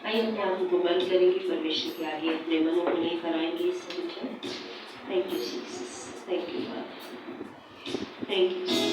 आइए अपने आंखों को बंद करेंगे, परमेश्वर के आगे अपने मनों को लेकर आएंगे इस समय पर। Thank you Jesus, thank you God, thank you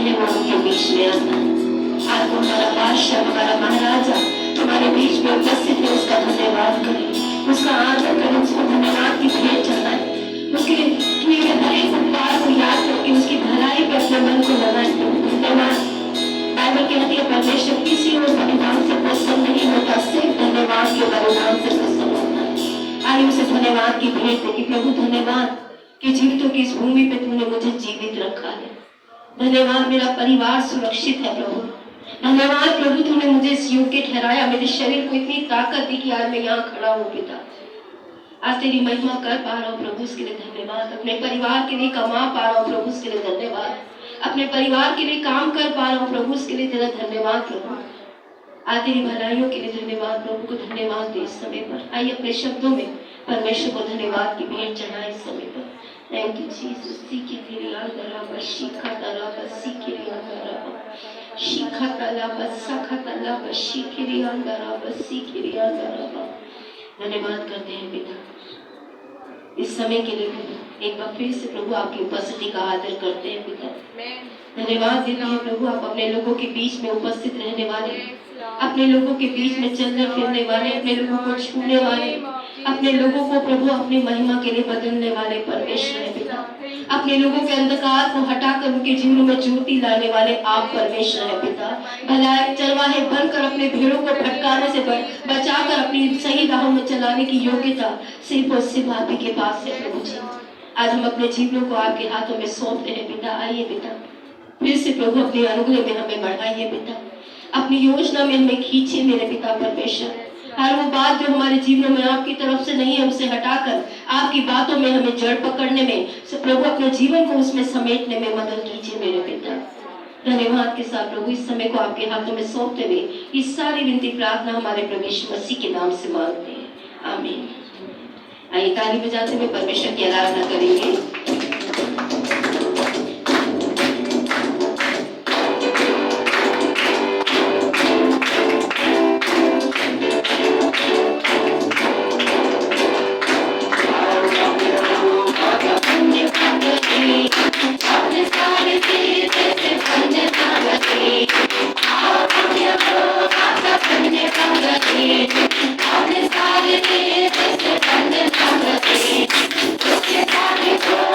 हैं वो उनके बीच में आता है। आज वो हमारा बादशाह, हमारा महाराजा हमारे बीच में उपस्थित है, उसका धन्यवाद करें, उसका आदर करें, उसको धन्यवाद की भेंट चढ़ाएं, उसके लिए हर एक उपकार को याद करके उसकी भलाई पे अपने मन को लगाएं। धन्यवाद। बाइबल कहती है परमेश्वर किसी और बलिदान से प्रसन्न नहीं होता, सिर्फ धन्यवाद के बलिदान से प्रसन्न होता है। आइए उसे धन्यवाद की भेंट दे कि प्रभु धन्यवाद कि जीवितों की इस भूमि पे तूने मुझे जीवित रखा है। धन्यवाद मेरा परिवार सुरक्षित है प्रभु। धन्यवाद प्रभु तूने मुझे इस योग्य ठहराया, मेरे शरीर को इतनी ताकत दी कि आज मैं यहाँ खड़ा हूँ पिता। आज तेरी महिमा कर पा रहा हूँ प्रभु, उसके लिए धन्यवाद। अपने परिवार के लिए कमा पा रहा हूँ प्रभु, उसके लिए धन्यवाद। अपने परिवार के लिए काम कर पा रहा हूँ प्रभु, उसके लिए तेरा धन्यवाद प्रभु। आज तेरी भलाइयों के लिए धन्यवाद प्रभु को धन्यवाद दे इस समय पर। आइए अपने शब्दों में परमेश्वर को धन्यवाद की भेंट चढ़ाए इस समय पर। Thank you Jesus. सीखी तेरी आंदरा बस शीखा तला बस सीखी री आंदरा बस शीखा तला बस सखा तला बस शीखी री आंदरा बस सीखी री आंदरा बस। धन्यवाद करते हैं पिता इस समय के लिए। एक बार फिर से प्रभु आपकी उपस्थिति का आदर करते हैं पिता। धन्यवाद देते हैं प्रभु, आप अपने लोगों के बीच में उपस्थित रहने वाले, अपने लोगों के बीच में चलने फिरने वाले, अपने लोगों को छूने वाले, अपने लोगों को प्रभु अपनी महिमा के लिए बदलने वाले परमेश्वर है पिता। अपने लोगों के अंधकार को हटाकर उनके जीवन में ज्योति लाने वाले आप परमेश्वर है पिता। भलाई चरवाहे बनकर अपने भेड़ों को भटकाने से बचाकर अपनी सही राहों में चलाने की योग्यता सिर्फ और सिर्फ आप ही के पास है प्रभु जी। आज हम अपने जीवनों को आपके हाथों में सौंपते हैं पिता। आइए पिता फिर से प्रभु अपने अनुग्रह में हमें बढ़ाइए पिता, अपनी योजना में हमें खींचिए मेरे पिता परमेश्वर। हर वो बात जो हमारे जीवन में आपकी तरफ से नहीं है उसे हटाकर आपकी बातों में हमें जड़ पकड़ने में प्रभु अपने जीवन को उसमें समेटने में मदद कीजिए मेरे पिता। धन्यवाद के साथ प्रभु इस समय को आपके हाथों में सौंपते हुए ये सारी विनती प्रार्थना हमारे प्रभु यीशु मसीह के नाम से मांगते हैं, आमीन। आइए ताली बजाते हुए परमेश्वर की आराधना करेंगे। Let's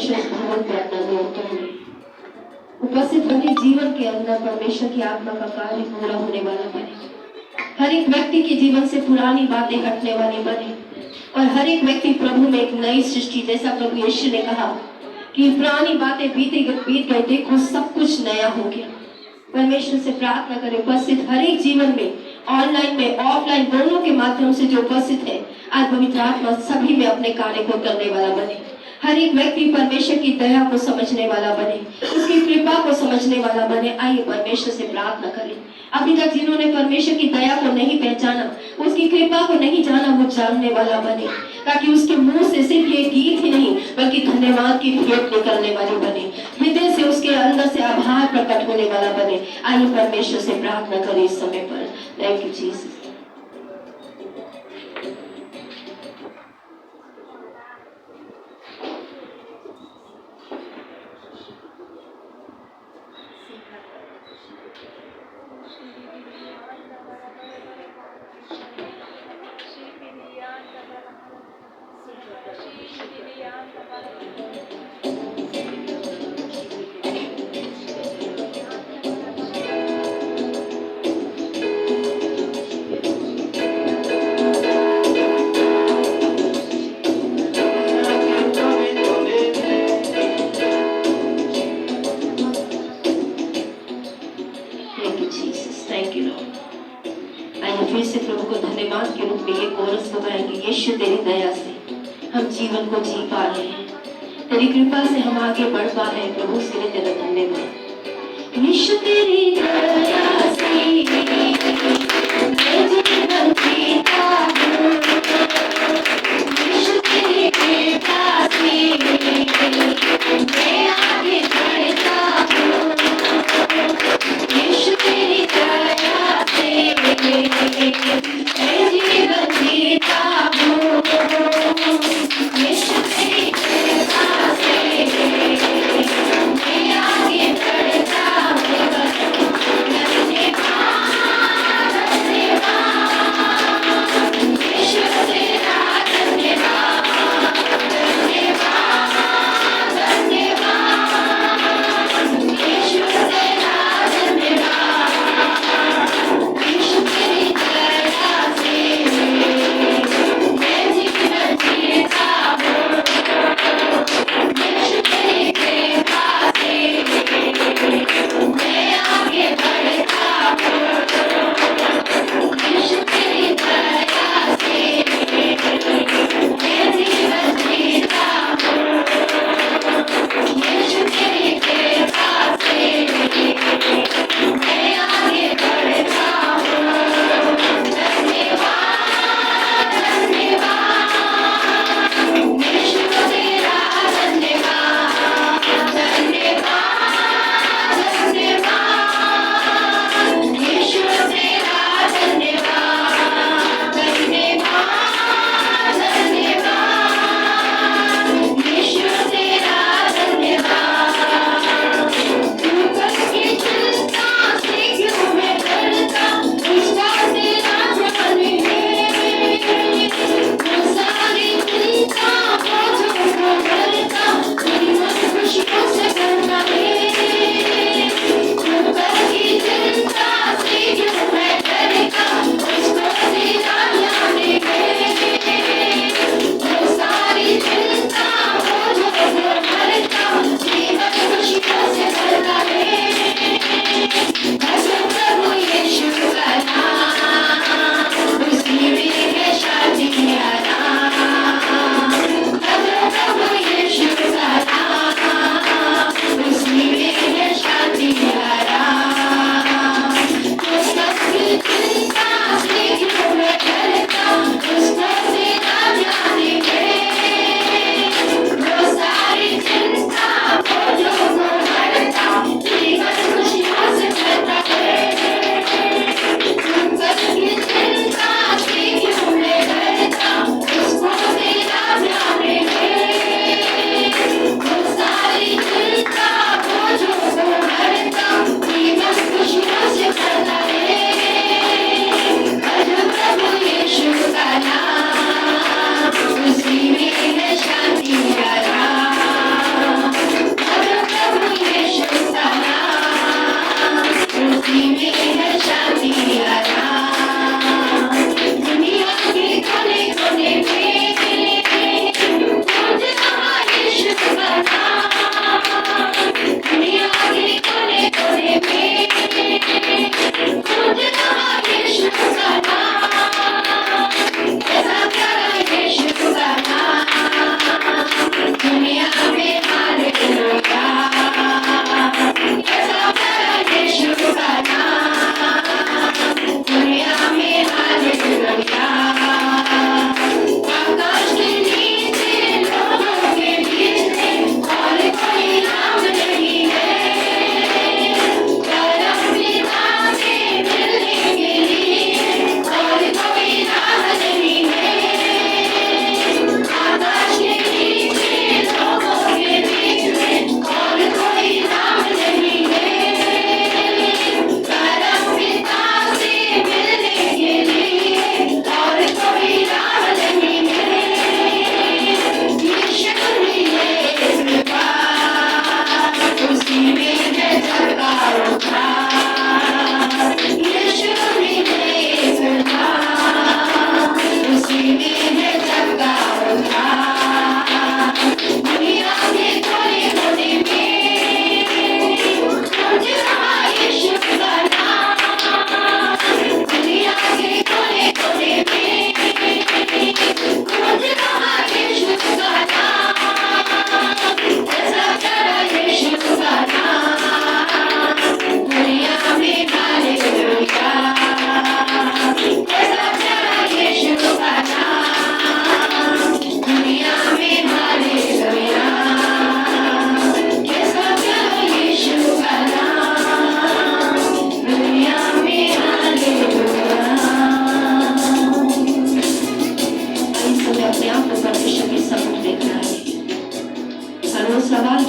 परमेश्वर इस भवन पे अपना दौर कर ले। उपस्थित हर एक जीवन के अंदर परमेश्वर की आत्मा का कार्य पूरा होने वाला बने। हर एक व्यक्ति के जीवन से पुरानी बातें हटने वाली बने और हर एक व्यक्ति प्रभु में एक नई सृष्टि, जैसा प्रभु यीशु ने कहा कि पुरानी बातें बीत गए, देखो सब कुछ नया हो गया। परमेश्वर से प्रार्थना करें उपस्थित हर एक जीवन में, ऑनलाइन में ऑफलाइन दोनों के माध्यम से जो उपस्थित है, आज पवित्र आत्मा सभी में अपने कार्य को करने वाला बने। हर एक व्यक्ति परमेश्वर की दया को समझने वाला बने, उसकी कृपा को समझने वाला बने। आइए परमेश्वर से प्रार्थना करें। अभी तक जिन्होंने परमेश्वर की दया को नहीं पहचाना, उसकी कृपा को नहीं जाना, वो जानने वाला बने, ताकि उसके मुंह से सिर्फ ये गीत ही नहीं बल्कि धन्यवाद की भेंट निकलने वाली बने, हृदय से उसके अंदर से आभार प्रकट होने वाला बने। आइए परमेश्वर से प्रार्थना करें इस समय पर। Thank you Jesus. फिर से प्रभु को धन्यवाद के रूप में ये कोरस गाएंगे। यीशु तेरी दया से हम जीवन को जी पा रहे हैं, तेरी कृपा से हम आगे बढ़ पा रहे हैं। प्रभु उसके लिए तेरा धन्यवाद। यीशु तेरी दया से मैं जीवन जीता हूँ, यीशु तेरी कृपा से मैं आगे बढ़ता हूँ, यीशु तेरी दया से मैं जीवन जीता हूँ, यीशु तेरी कृपा से मैं आगे बढ़ता हूँ। धन्यवाद धन्यवाद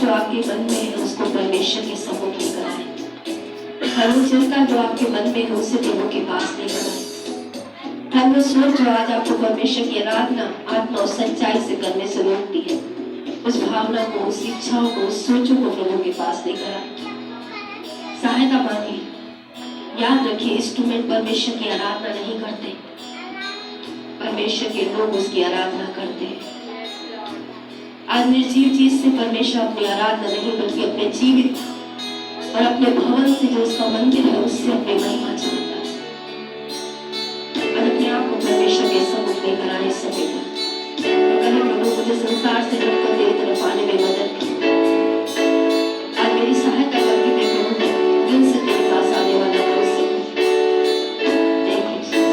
जो आपके मन में है उसको परमेश्वर के सम्मुख लेकर आए। हर वो चिंता जो आपके मन में है उसे प्रभु के पास लेकर आए। हर वो सोच जो आज आपको परमेश्वर की आराधना आत्मा और सच्चाई से करने से रोकती है, उस भावना को, उस इच्छाओं को, उस सोचों को प्रभु के पास लेकर आए। सहायता मांगे। याद रखिए, इंस्ट्रूमेंट परमेश्वर की आराधना नहीं करते, परमेश्वर के लोग उसकी आराधना करते हैं। आज निर्जीव चीज से परमेश्वर अपनी आराधना नहीं बल्कि अपने जीवित और अपने भवन से जो उसका मंदिर है उससे अपनी महिमा चाहता है। और अपने आप को परमेश्वर के सम्मुख लेकर आने सकेगा। कहे प्रभु मुझे संसार से हटकर तेरी तरफ आने में मदद कर। आज मेरी सहायता करके मैं प्रभु दिल से तेरे पास आने वाला कर सकूं। Thank you, Jesus.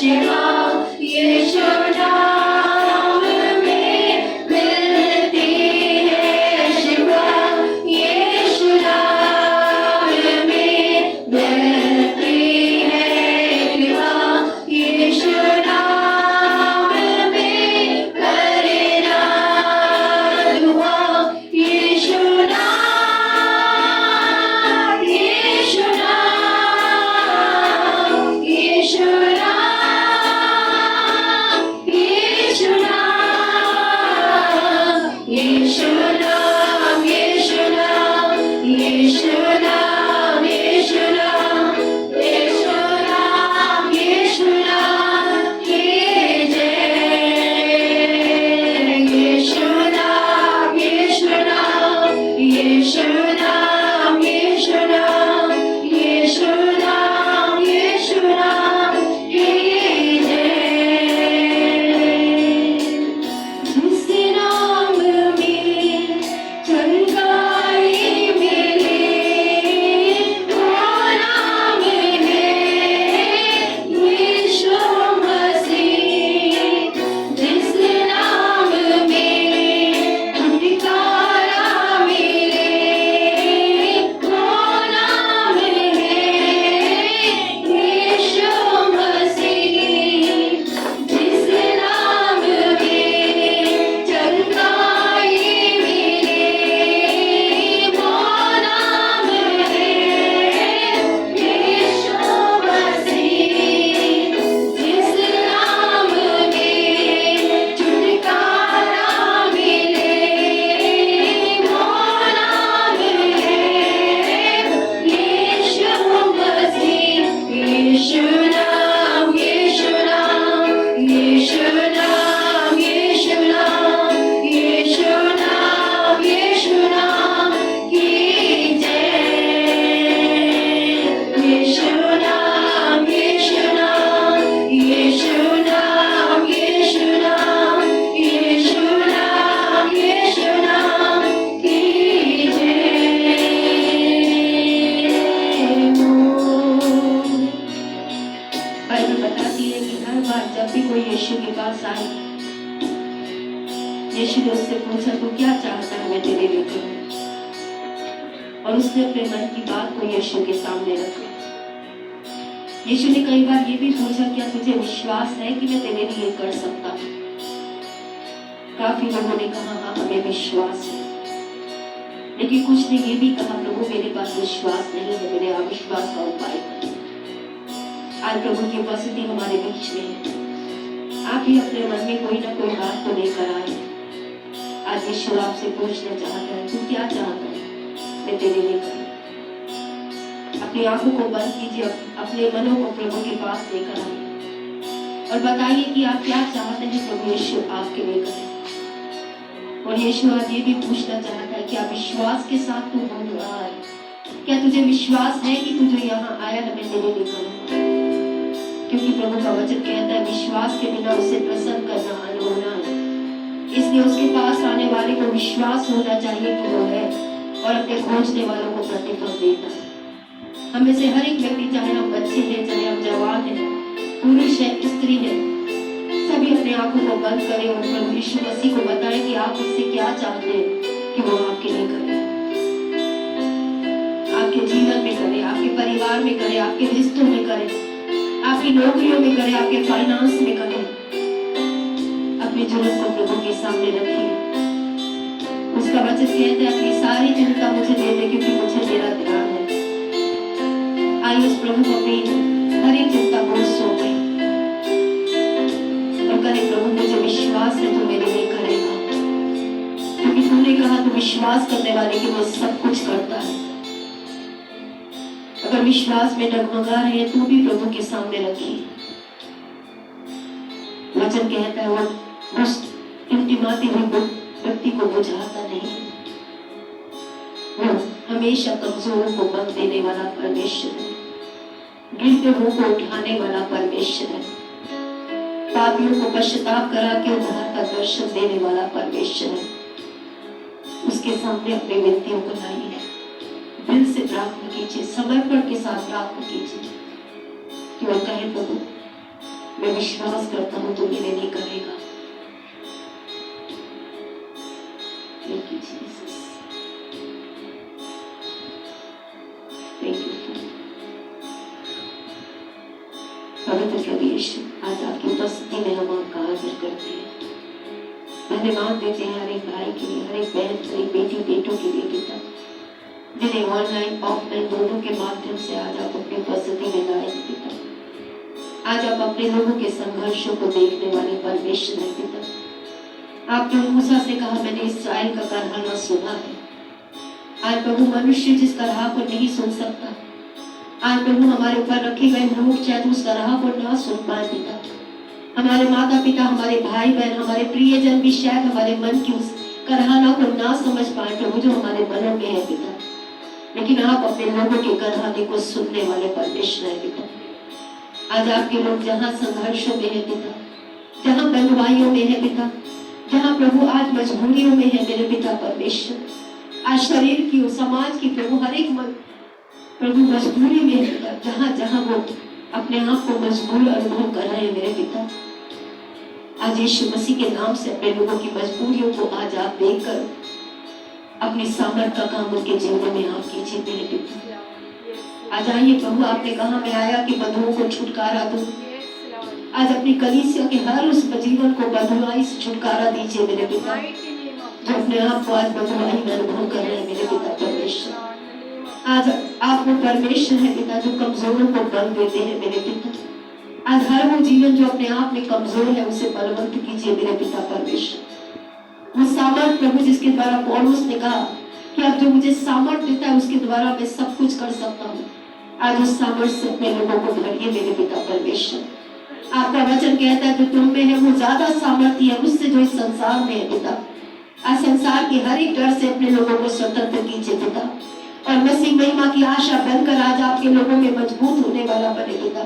शिवा यीशु नाम में मिलती है शिवा यीशु नाम में मिलती है शिवा यीशु नाम में करना दुआ यीशु नाम यीशु नाम यीशु नाम यीशु नाम यीशु नाम यीशु नाम यीशु नाम यीशु नाम यीशु नाम यीशु नाम की जय यीशु नाम यीशु नाम यीशु नाम यीशु नाम यीशु नाम यीशु नाम की जय जिस नाम में चंगाई मिले वो नाम है यीशु मसीह जिस नाम में छुटकारा मिले वो नाम है यीशु मसीह जिस नाम में चंगाई मिले वो नाम है यीशु मसीह जिस नाम में छुटकारा मिले वो नाम है यीशु मसीह यीशु नाम यीशु नाम यीशु नाम यीशु नाम यीशु नाम यीशु नाम की जय यीशु नाम यीशु नाम यीशु नाम यीशु नाम यीशु नाम यीशु नाम की जय बाइबल बताती है कि हर बार जब भी कोई यीशु के पास आए यीशु ने उससे पूछा तू क्या चाहता है मैं तेरे लिए करूं और उसने अपने मन की बात को यीशु के सामने रखा यीशु ने कई बार ये भी पूछा क्या तुझे विश्वास है कि मैं तेरे लिए कर सकता हूं काफी लोगों ने कहा हाँ हमें विश्वास है लेकिन कुछ ने ये भी कहा प्रभु मेरे पास विश्वास नहीं है मेरे अविश्वास का उपाय कर आज प्रभु की उपस्थिति हमारे बीच में है आप ही अपने मन में कोई ना कोई बात तो लेकर आए आज यीशु आपसे पूछना चाहता है तू क्या चाहता है मैं तेरे लिए करूं अपनी आंखों को बंद कीजिए अपने मनों को प्रभु के पास लेकर आइए और बताइए कि आप क्या चाहते हैं प्रभु यीशु आपके लिए करे और यीशु आज ये भी पूछना चाहता है क्या विश्वास के साथ तू बोल रहा है क्या तुझे विश्वास है कि तू जो यहाँ आया है मैं तेरे लिए करूंगा क्योंकि प्रभु का वचन कहता है विश्वास के बिना उसे प्रसन्न करना अनहोना है इसलिए उसके पास आने वाले को विश्वास होना चाहिए कि वो है और अपने खोजने वालों को प्रतिफल देता है हम में से हर एक व्यक्ति चाहे हम बच्चे हैं चाहे हम जवान हैं पुरुष है स्त्री है सभी अपने आंखों को बंद करें और प्रभु यीशु मसीह को बताएं कि आप उससे क्या चाहते हैं कि वो आपके लिए करे आपके जीवन में करे आपके परिवार में करे आपके रिश्तों में करे आपकी नौकरियों में करे आपके फाइनेंस में करे अपनी जरूरत को प्रभु के सामने रखिए उसका वचन कहते हैं अपनी सारी चिंता मुझे दे दे क्योंकि मुझे मेरा ध्यान है आइए उस प्रभु को अपनी हर एक चिंता को सौंपे और करें प्रभु मुझे विश्वास है तू मेरे लिए करेगा क्योंकि तूने कहा तू विश्वास करने वाले की वो सब कुछ करता है अगर विश्वास में डगमगा रहे हैं तू भी प्रभु के सामने रखिए वचन कहता है वो उस टिमटिमाती हुई व्यक्ति को बुझाता नहीं वो हमेशा कमजोरों को बल देने वाला परमेश्वर है गिरते हुए को उठाने वाला परमेश्वर है पापियों को पश्चाताप करा के उद्धार का दर्शन देने वाला परमेश्वर है उसके सामने अपने विनतियों को लाइए दिल से प्रार्थना कीजिए समर्पण के साथ प्रार्थना कीजिए कि वो कहे प्रभु मैं विश्वास करता हूँ तुम ये नहीं करेगा। Thank you Jesus, thank you पवित्र प्रभु यीशु। आज आपकी उपस्थिति में हम आपका आदर करते हैं, धन्यवाद देते हैं हर एक भाई के लिए, हर एक बहन, हर एक बेटी बेटों के लिए पिता, जिन्हें ऑनलाइन ऑफलाइन दोनों के माध्यम से आज आप अपनी उपस्थिति में लाए हैं पिता। आज आप अपने लोगों के संघर्षों को देखने वाले परमेश्वर है पिता। आपने मूसा से कहा मैंने इस्राएल का कहना सुना है। आज प्रभु मनुष्य जिस तरह को नहीं सुन सकता, आज प्रभु हमारे ऊपर रखे गए लोग चाहे उस तरह को ना सुन पाए पिता। हमारे माता पिता, हमारे भाई बहन, हमारे प्रियजन भी शायद हमारे मन की उस कराहना को ना समझ पाए प्रभु जो हमारे मनों में है पिता, लेकिन आप अपने लोगों के कराहने को सुनने वाले परमेश्वर है पिता। आज आपके लोग जहाँ संघर्षों में है पिता, जहाँ बंधुआइयों में है पिता, जहाँ प्रभु आज मजबूरियों में है मेरे पिता परमेश्वर, आज शरीर की समाज की प्रभु हर एक मन प्रभु मजबूरी में है पिता, जहाँ जहाँ वो अपने आप को मजबूर अनुभव कर रहे हैं मेरे पिता। आज यीशु मसीह के नाम से अपने लोगों की मजबूरियों को आज आप देखकर अपनी सामर्थ का काम उनके जीवन में आप कीजिए मेरे पिता। आज आइए प्रभु, आपने कहा मैं आया कि बंधुओं को छुटकारा दूं। आज अपनी कलीसिया के हर उस जीवन को बंधुआई से छुटकारा दीजिए मेरे पिता, जो अपने आप को आज बंधुआई में अनुभव कर रहे हैं मेरे पिता परमेश्वर। आज आप वो परमेश्वर है पिता जो कमजोरों को बल देते हैं मेरे पिता। आज हर वो जीवन जो अपने आप में कमजोर है उसे बलवंत कीजिए मेरे पिता परमेश्वर। वो सामर्थ प्रभु जिसके द्वारा पौलुस ने कहा कि अब जो मुझे सामर्थ देता है उसके द्वारा मैं सब कुछ कर सकता हूँ, आज उस सामर्थ से अपने लोगों को भरिए मेरे पिता परमेश्वर। आपका वचन कहता है जो तुम में है वो ज्यादा सामर्थ्य है उससे जो इस संसार में है पिता। आज संसार की हर एक डर से अपने लोगों को स्वतंत्र कीजिए पिता, और मसीह महिमा की आशा बनकर आज आपके लोगों में मजबूत होने वाला बने पिता,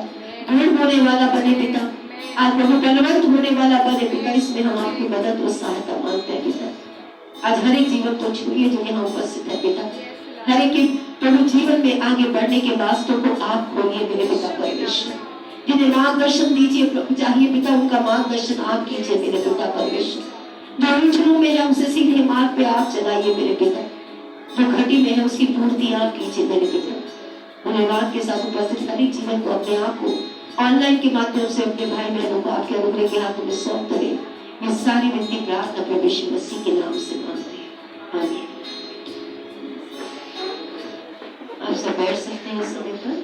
दृढ़ होने वाला बने पिता, आज प्रभु बलवंत होने वाला बने पिता। इसमें हम आपकी मदद और सहायता मांगते हैं पिता। आज हर एक जीवन को छूइए जो यहाँ उपस्थित है पिता, हर एक प्रभु जीवन में आगे बढ़ने के वास्तव को आप खोलिए मेरे पिता परमेश्वर। जिन्हें मार्गदर्शन दीजिए प्रभु चाहिए पिता, उनका मार्गदर्शन आप कीजिए मेरे पिता परमेश्वर। जो उलझनों में है उसे सीधे मार्ग पे आप चलाइए मेरे पिता, जो घटी में है उसकी पूर्ति आप कीजिए मेरे पिता। धन्यवाद के साथ उपस्थित हर एक जीवन को अपने आप को ऑनलाइन के माध्यम से अपने भाई बहनों को आपके अनुग्रह के हाथों में सौंप करें। ये सारी विनती प्रार्थना प्रभु यीशु मसीह के नाम से मांगते हैं, आमीन। आप सब बैठ सकते हैं इस समय पर।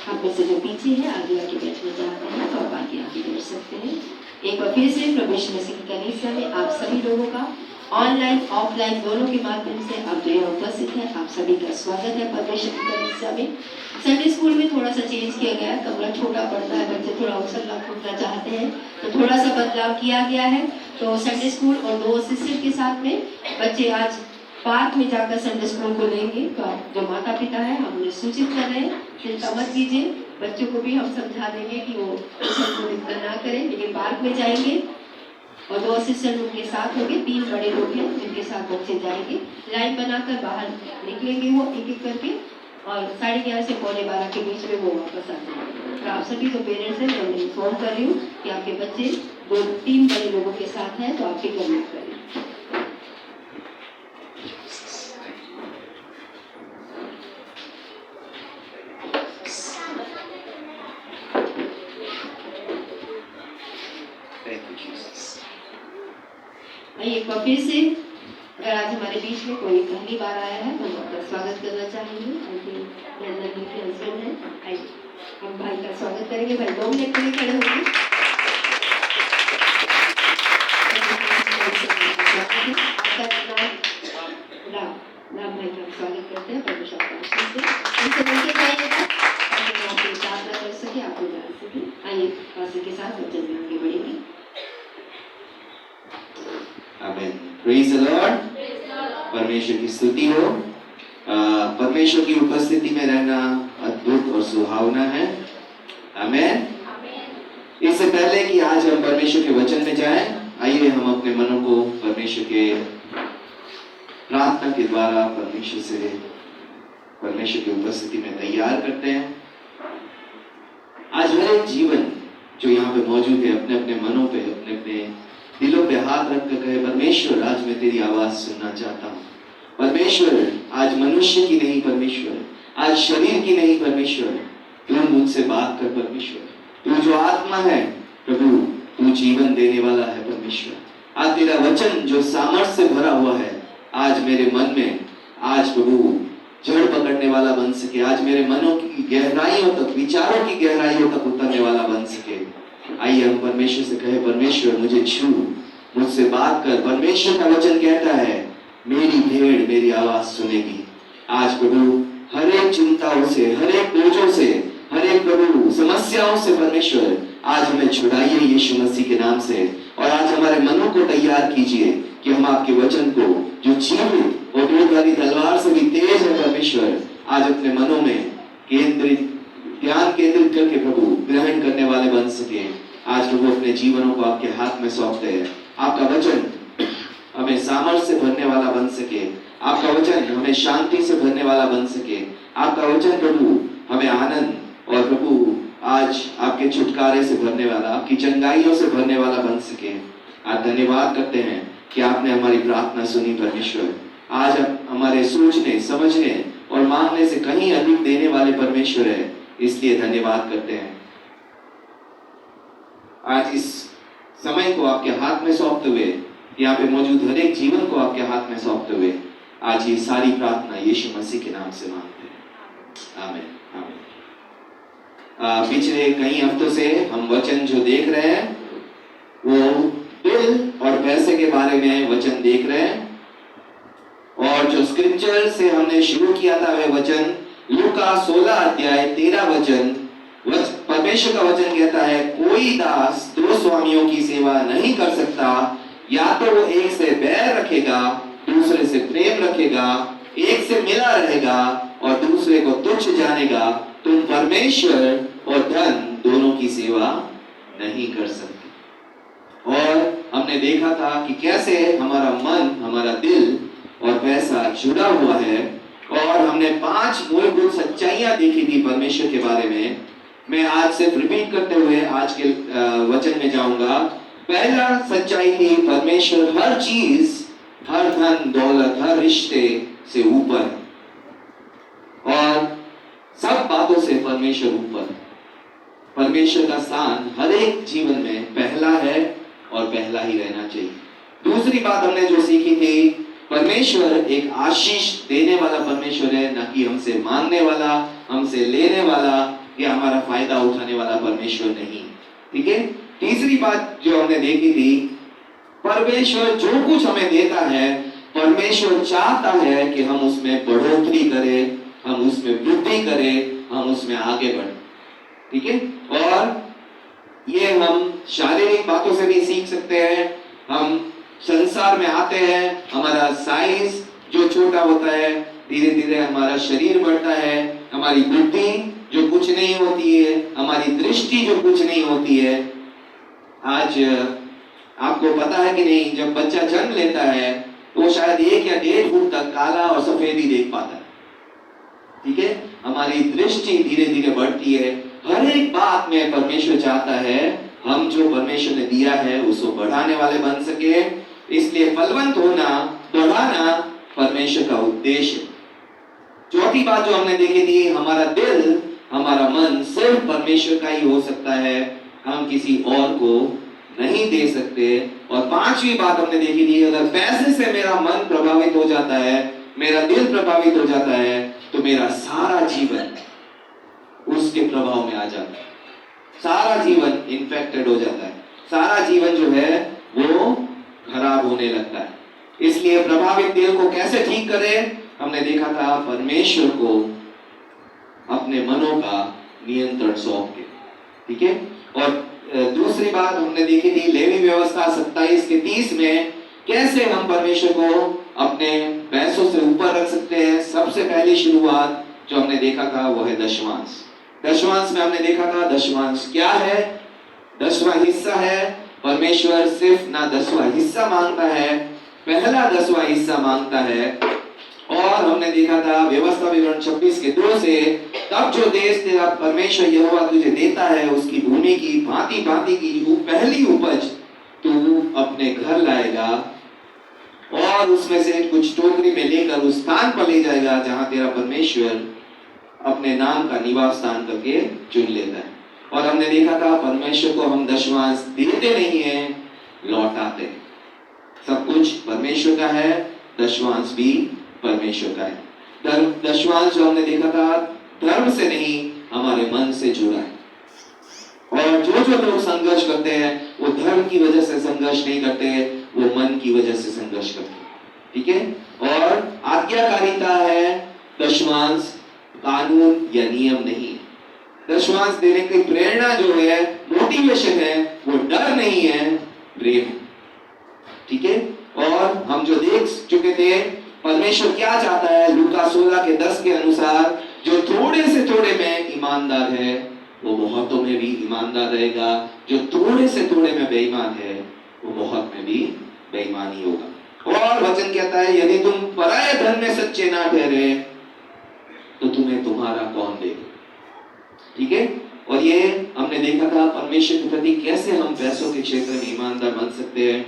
आप में से जो पीछे है आगे आके बैठना चाहते हैं तो आप आगे बैठ सकते हैं। एक बार फिर से प्रभु यीशु मसीह की कलीसिया में आप सभी लोगों का ऑनलाइन ऑफलाइन दोनों के माध्यम से आप जो यहाँ उपस्थित है आप सभी का स्वागत है परमेश्वर की कलीसिया में। संडे स्कूल में थोड़ा सा चेंज किया गया है, कमरा छोटा पड़ता है, बच्चे थोड़ा उछलना कूदना चाहते हैं तो थोड़ा सा बदलाव किया गया है। तो संडे स्कूल और 2 असिस्टेंट के साथ में बच्चे आज पार्क में जाकर संडे स्कूल को लेंगे। तो आप जो माता पिता है हम उन्हें सूचित कर रहे हैं, चिंता मत कीजिए, बच्चों को भी हम समझा देंगे कि वो उछल ना करें, लेकिन पार्क में जाएंगे और 2 असिस्टेंट उनके साथ होंगे। 3 बड़े लोग हैं जिनके साथ बच्चे जाएंगे, लाइन बनाकर बाहर निकलेंगे वो एक एक करके और 11:30 से 11:15 के बीच में वो वापस आ जाएंगे। तो आप सभी जो पेरेंट्स हैं मैं उन्हें इन्फॉर्म कर रही हूँ कि आपके बच्चे 2-3 बड़े लोगों के साथ हैं तो आप फिक्र मत करें। एक बार फिर से अगर आज हमारे बीच में कोई पहली बार आया है तो हम आपका स्वागत करना चाहेंगे। हस्बैंड है, आइए हम भाई का स्वागत करेंगे। भाई 2 मिनट के लिए खड़े होंगे। राम भाई का स्वागत करते हैं परमेश्वर का आशीष से। उनसे मिलके जाइएगा ताकि आपकी प्रार्थना कर सके, आपको जान सके। आइए पास्टर के साथ बच्चे में आगे बढ़ेंगे। आमीन। Praise the Lord. परमेश्वर की स्तुति हो। परमेश्वर की उपस्थिति में रहना अद्भुत और सुहावना है। आमीन। इससे पहले कि आज हम परमेश्वर के वचन में जाएं, आइए हम अपने मनों को परमेश्वर के प्रार्थना के द्वारा परमेश्वर की उपस्थिति में तैयार करते हैं। आज हर एक जीवन जो यहाँ पे मौजूद है अपने अपने मनों पे, अपने अपने दिलों पे हाथ रख कर कहे, परमेश्वर आज मैं तेरी आवाज सुनना चाहता हूँ। परमेश्वर आज मनुष्य की नहीं, परमेश्वर आज शरीर की नहीं, परमेश्वर तू मुझसे बात कर। परमेश्वर तू जो आत्मा है प्रभु, तू जीवन देने वाला है। परमेश्वर आज तेरा वचन जो सामर्थ्य से भरा हुआ है आज मेरे मन में आज प्रभु जड़ पकड़ने वाला बन सके, आज मेरे मनों की गहराइयों तक, विचारों की गहराइयों तक उतरने वाला बन सके। आइए हम परमेश्वर से कहे, परमेश्वर मुझे छू, मुझसे बात कर। परमेश्वर का वचन कहता है मेरी भेड़ मेरी आवाज सुनेगी। आज प्रभु हर एक चिंताओं से, हर एक बोझों से, हर एक प्रभु समस्याओं से परमेश्वर आज हमें छुड़ाइए यीशु मसीह के नाम से, और आज हमारे मनों को तैयार कीजिए कि हम आपके वचन को जो जीवित और दूरधारी तलवार से भी तेज है परमेश्वर, आज अपने मनों में ध्यान केंद्रित करके प्रभु ग्रहण करने वाले बन सके। आज प्रभु अपने जीवनों को आपके हाथ में सौंपते हैं। आपका वचन हमें सामर्थ्य से भरने वाला बन सके, आपका वचन हमें शांति से भरने वाला बन सके, आपका वचन प्रभु हमें आनंद और प्रभु आज आपके छुटकारे से भरने वाला, आपकी चंगाइयों से भरने वाला बन सके। आज धन्यवाद करते हैं कि आपने हमारी प्रार्थना सुनी परमेश्वर। आज आप हमारे सोचने, समझने और मांगने से कहीं अधिक देने वाले परमेश्वर है, इसलिए धन्यवाद करते हैं। आज इस समय को आपके हाथ में सौंपते हुए, यहाँ पे मौजूद हर एक जीवन को आपके हाथ में सौंपते हुए आज ये सारी प्रार्थना यीशु मसीह के नाम से मांगते हैं। आमीन आमीन। पिछले कई हफ्तों से हम वचन जो देख रहे हैं वो दिल और पैसे के बारे में वचन देख रहे हैं, और जो स्क्रिप्चर से हमने शुरू किया था वह वचन लूका 16 अध्याय 13 वचन। परमेश्वर का वचन कहता है कोई दास दो स्वामियों की सेवा नहीं कर सकता, या तो वो एक से बैर रखेगा दूसरे से प्रेम रखेगा, एक से मिला रहेगा और दूसरे को तुच्छ जानेगा। तुम परमेश्वर और धन दोनों की सेवा नहीं कर सकते। और हमने देखा था कि कैसे हमारा मन, हमारा दिल और पैसा जुड़ा हुआ है, और हमने 5 मूलभूत सच्चाइयां देखी थी परमेश्वर के बारे में। मैं आज सिर्फ रिपीट करते हुए आज के वचन में जाऊंगा। पहला सच्चाई थी परमेश्वर हर चीज, हर धन दौलत, हर रिश्ते से ऊपर है, और सब बातों से परमेश्वर ऊपर है। परमेश्वर का स्थान हर एक जीवन में पहला है और पहला ही रहना चाहिए। दूसरी बात हमने जो सीखी थी, परमेश्वर एक आशीष देने वाला परमेश्वर है, ना कि हमसे मांगने वाला, हमसे लेने वाला या हमारा फायदा उठाने वाला परमेश्वर नहीं। ठीक है। तीसरी बात जो हमने देखी थी, परमेश्वर जो कुछ हमें देता है, परमेश्वर चाहता है कि हम उसमें बढ़ोतरी करें, हम उसमें वृद्धि करें, हम उसमें आगे बढ़ें। ठीक है। और ये हम शारीरिक बातों से भी सीख सकते हैं। हम संसार में आते हैं, हमारा साइज जो छोटा होता है, धीरे धीरे हमारा शरीर बढ़ता है, हमारी बुद्धि जो कुछ नहीं होती है, हमारी दृष्टि जो कुछ नहीं होती है। आज आपको पता है कि नहीं, जब बच्चा जन्म लेता है तो शायद 1 या 1.5 फुट तक काला और सफेद ही देख पाता है। ठीक है। हमारी दृष्टि धीरे धीरे बढ़ती है। हर एक बात में परमेश्वर चाहता है हम जो परमेश्वर ने दिया है उसको बढ़ाने वाले बन सके। इसलिए फलवंत होना, बढ़ाना परमेश्वर का उद्देश्य। चौथी बात जो हमने देखी थी, हमारा दिल, हमारा मन सिर्फ परमेश्वर का ही हो सकता है, हम किसी और को नहीं दे सकते। और 5वीं बात हमने देखी थी, अगर पैसे से मेरा मन प्रभावित हो जाता है, मेरा दिल प्रभावित हो जाता है, तो मेरा सारा जीवन उसके प्रभाव में आ जाता है, सारा जीवन इन्फेक्टेड हो जाता है, सारा जीवन जो है वो खराब होने लगता है। इसलिए प्रभावित दिल को कैसे ठीक करें, हमने देखा था परमेश्वर को अपने मनों का नियंत्रण सौंप के। ठीक है। और दूसरी बात हमने देखी थी लेवी व्यवस्था 27 के 30 में कैसे हम परमेश्वर को अपने पैसों से ऊपर रख सकते हैं। सबसे पहली शुरुआत जो हमने देखा था वो है दशमांश। दशमांश में हमने देखा था दशमांश क्या है, 10वां हिस्सा है। परमेश्वर सिर्फ ना 10वां हिस्सा मांगता है, पहला 10वां हिस्सा मांगता है। और हमने देखा था व्यवस्था विवरण 26 के 2 से, तब जो देश तेरा परमेश्वर यहोवा तुझे देता है उसकी भूमि की भांति भांति की पहली उपज तू अपने घर लाएगा और उसमें से कुछ टोकरी में लेकर उस स्थान पर ले जाएगा जहां तेरा परमेश्वर अपने नाम का निवास स्थान करके चुन लेता है। और हमने देखा था परमेश्वर को हम दशमांश देते नहीं है, लौटाते हैं। सब कुछ परमेश्वर का है, दशमांश भी परमेश्वर का है। दशमांश जो हमने देखा था धर्म से नहीं, हमारे मन से जुड़ा है। और जो लोग संघर्ष करते हैं वो धर्म की वजह से संघर्ष नहीं करते, वो मन की वजह से संघर्ष करते हैं। ठीक है। और आज्ञाकारिता है दशमांश, कानून या नियम नहीं। दशमांश देने की प्रेरणा जो है, मोटिवेशन है, वो डर नहीं है, प्रेम है। ठीक है। और हम जो देख चुके थे परमेश्वर क्या चाहता है, लूका 16 के 10 के अनुसार, जो थोड़े से थोड़े में ईमानदार है वो बहुतों में भी ईमानदार रहेगा, जो थोड़े से थोड़े में बेईमान है वो बहुत में भी बेईमानी होगा। और वचन कहता है यदि तुम पराये धन में सच्चे ना ठहरे तो तुम्हें तुम्हारा कौन देगा। ठीक है। और ये हमने देखा था परमेश्वर के प्रति कैसे हम पैसों के क्षेत्र में ईमानदार बन सकते हैं।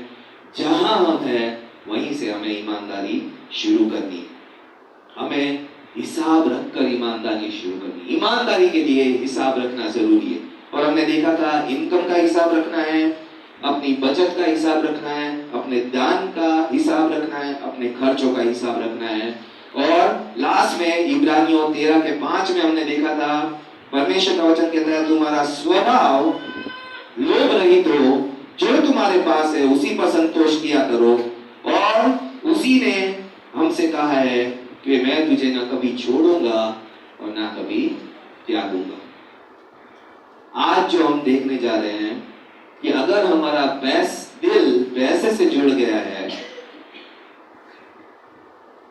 जहां हम हैं वहीं से हमें ईमानदारी शुरू करनी है। हमें हिसाब रखकर ईमानदारी शुरू करनी। ईमानदारी के लिए हिसाब रखना जरूरी है। और हमने देखा था इनकम का हिसाब रखना है, अपनी बचत का हिसाब रखना है, अपने दान का हिसाब रखना है, अपने खर्चों का हिसाब रखना है। और लास्ट में इब्रानियों 13 के 5 में हमने देखा था परमेश्वर का वचन कहता है तुम्हारा स्वभाव लोभ रहित हो, जो तुम्हारे पास है उसी पर संतोष किया करो। और उसी ने हमसे कहा है कि मैं तुझे ना कभी छोड़ूंगा और ना कभी त्यागूंगा। आज जो हम देखने जा रहे हैं कि अगर हमारा दिल पैसे से जुड़ गया है,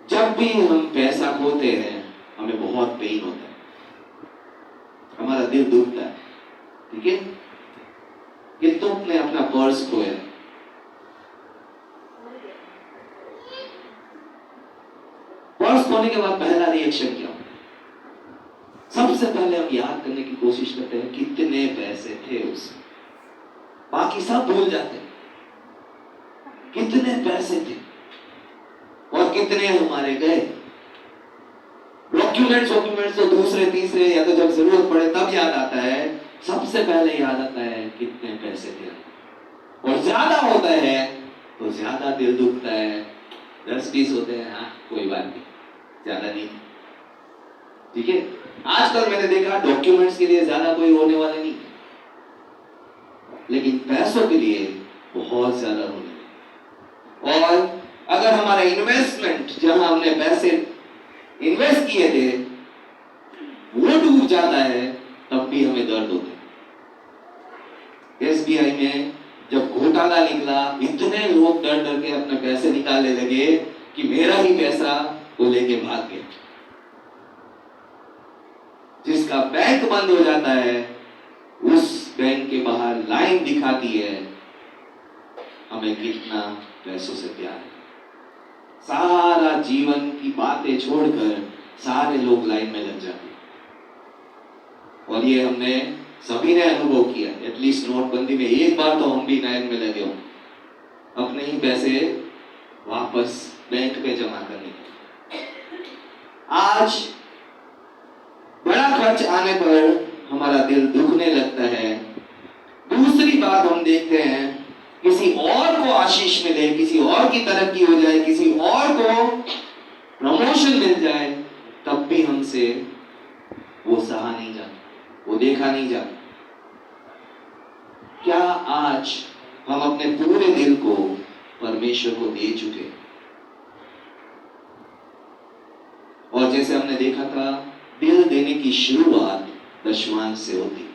जब भी हम पैसा खोते हैं हमें बहुत पेन होता है, हमारा दिल दुखता है। ठीक है। कि तुमने अपना पर्स खोया, पर्स खोने के बाद पहला रिएक्शन क्या होता है? सबसे पहले हम याद करने की कोशिश करते हैं कितने पैसे थे उसमें, बाकी सब भूल जाते हैं। कितने पैसे थे और कितने हमारे गए। डॉक्यूमेंट्स तो दूसरे तीसरे या तो जब जरूरत पड़े तब याद आता है, सबसे पहले याद आता है कितने पैसे थे। और ज्यादा होता है तो ज्यादा दिल दुखता है। 10-20 होते हैं, हाँ कोई बात नहीं, ज्यादा नहीं। ठीक है। आजकल मैंने देखा डॉक्यूमेंट्स के लिए ज्यादा कोई रोने वाले नहीं, लेकिन पैसों के लिए बहुत ज्यादा रोने। और अगर हमारा इन्वेस्टमेंट जहां हमने पैसे इन्वेस्ट किए थे वो डूब जाता है तब भी हमें दर्द होता है। SBI में जब घोटाला निकला, इतने लोग डर डर के अपने पैसे निकालने लगे कि मेरा ही पैसा वो लेके भाग गया। जिसका बैंक बंद हो जाता है उस बैंक के बाहर लाइन दिखाती है हमें कितना पैसों से प्यार है। सारा जीवन की बातें छोड़कर सारे लोग लाइन में लग जाते हैं। और ये हमने सभी ने अनुभव किया। एटलीस्ट नोटबंदी में एक बार तो हम भी लाइन में लगे हों अपने ही पैसे वापस बैंक में जमा करने के। आज बड़ा खर्च आने पर हमारा दिल दुखने लगता है। दूसरी बात हम देखते हैं किसी और को आशीष मिले, किसी और की तरक्की हो जाए, किसी और को प्रमोशन मिल जाए, तब भी हमसे वो सहा नहीं जाता, वो देखा नहीं जाता। क्या आज हम अपने पूरे दिल को परमेश्वर को दे चुके? और जैसे हमने देखा था दिल देने की शुरुआत दशमांश से होती।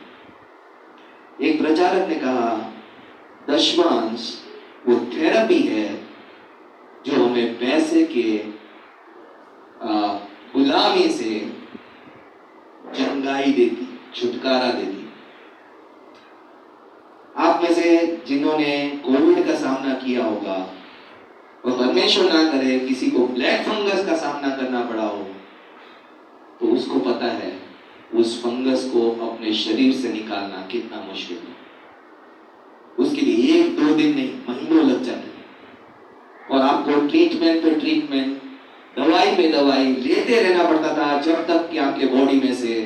एक प्रचारक ने कहा दशमांश वो थेरेपी है जो हमें पैसे के गुलामी से चंगाई देती, छुटकारा देती। आप में से जिन्होंने कोविड का सामना किया होगा और परमेश्वर ना करे किसी को ब्लैक फंगस का सामना करना पड़ा हो, तो उसको पता है उस फंगस को अपने शरीर से निकालना कितना मुश्किल है। उसके लिए 1-2 दिन नहीं, महीनों लग जाते हैं और आपको ट्रीटमेंट पे ट्रीटमेंट, दवाई पे दवाई लेते रहना पड़ता था जब तक कि आपके बॉडी में से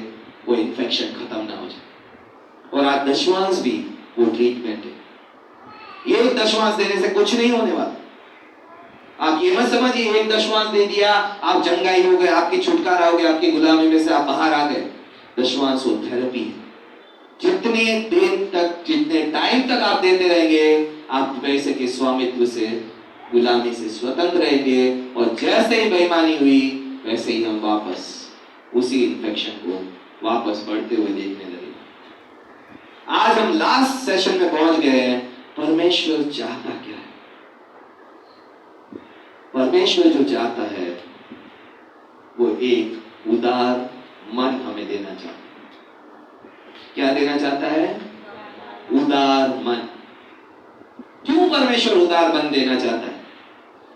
वो इन्फेक्शन खत्म ना हो जाए। और आज दशवांश भी वो ट्रीटमेंट है। एक दशवांश देने से कुछ नहीं होने वाला। आप ये मत समझिए एक दशवांश दे दिया आप जंगाई हो गए, आपकी छुटकारा हो गया, आपकी गुलामी में से आप बाहर आ गए। दशवांश वो थेरेपी है। जितने दिन तक, जितने टाइम तक आप देते रहेंगे, आप पैसे के स्वामित्व से, गुलामी से स्वतंत्र रहेंगे। और जैसे ही बेईमानी हुई वैसे ही हम वापस उसी इन्फेक्शन को वापस बढ़ते हुए देखने लगे। आज हम लास्ट सेशन में पहुंच गए हैं। परमेश्वर चाहता क्या है? परमेश्वर जो चाहता है वो एक उदार मन हमें देना चाहता है। क्या देना चाहता है? उदार मन। क्यों परमेश्वर उदार मन देना चाहता है?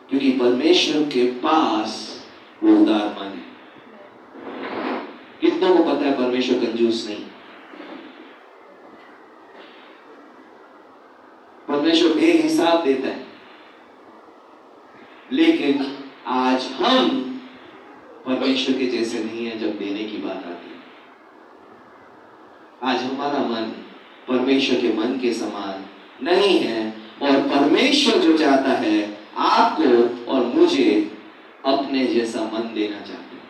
क्योंकि परमेश्वर के पास वो उदार मन है। कितनों को पता है परमेश्वर कंजूस नहीं? परमेश्वर बेहिसाब देता है। लेकिन आज हम परमेश्वर के जैसे नहीं है जब देने की बात आती है। आज हमारा मन परमेश्वर के मन के समान नहीं है और परमेश्वर जो चाहता है आपको और मुझे अपने जैसा मन देना चाहता है।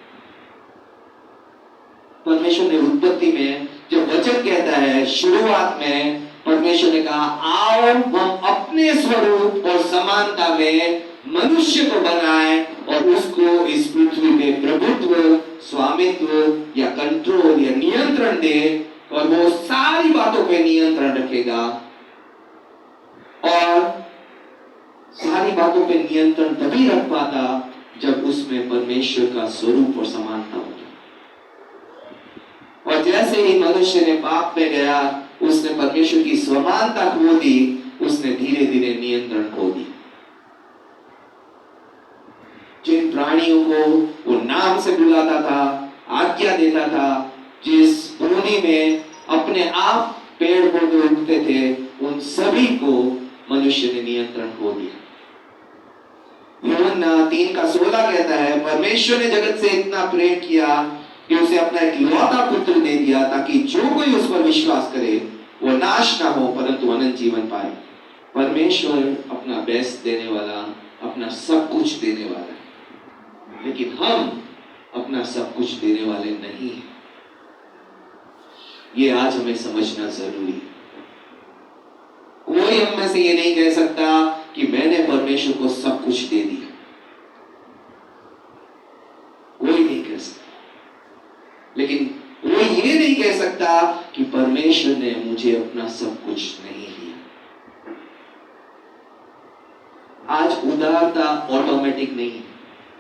परमेश्वर ने उत्पत्ति में जब वचन कहता है, शुरुआत में परमेश्वर ने कहा आओ हम अपने स्वरूप और समानता में मनुष्य को बनाए और उसको इस पृथ्वी पे प्रभुत्व, स्वामित्व या कंट्रोल या नियंत्रण दे और वो सारी बातों पे नियंत्रण रखेगा। और सारी बातों पे नियंत्रण तभी रख पाता जब उसमें परमेश्वर का स्वरूप और समानता होता। और जैसे ही मनुष्य ने पाप में गया, उसने परमेश्वर की समानता खो दी, उसने धीरे धीरे नियंत्रण खो दी। जिन प्राणियों को वो नाम से बुलाता था, आज्ञा देता था, जिस भूमि में अपने आप पेड़ पौधे उगते थे, उन सभी को मनुष्य ने नियंत्रण खो दिया। यूहन्ना 3:16 कहता है, परमेश्वर ने जगत से इतना प्रेम किया कि उसे अपना एक इकलौता पुत्र दे दिया ताकि जो कोई उस पर विश्वास करे वो नाश ना हो परंतु अनंत जीवन पाए। परमेश्वर अपना बेस्ट देने वाला, अपना सब कुछ देने वाला है, लेकिन हम अपना सब कुछ देने वाले नहीं हैं। ये आज हमें समझना जरूरी है। कोई हम में से ये नहीं कह सकता कि मैंने परमेश्वर को सब कुछ दे दिया। कोई नहीं कह सकता। लेकिन कोई ये नहीं कह सकता कि परमेश्वर ने मुझे अपना सब कुछ नहीं दिया। आज उदारता ऑटोमेटिक नहीं है।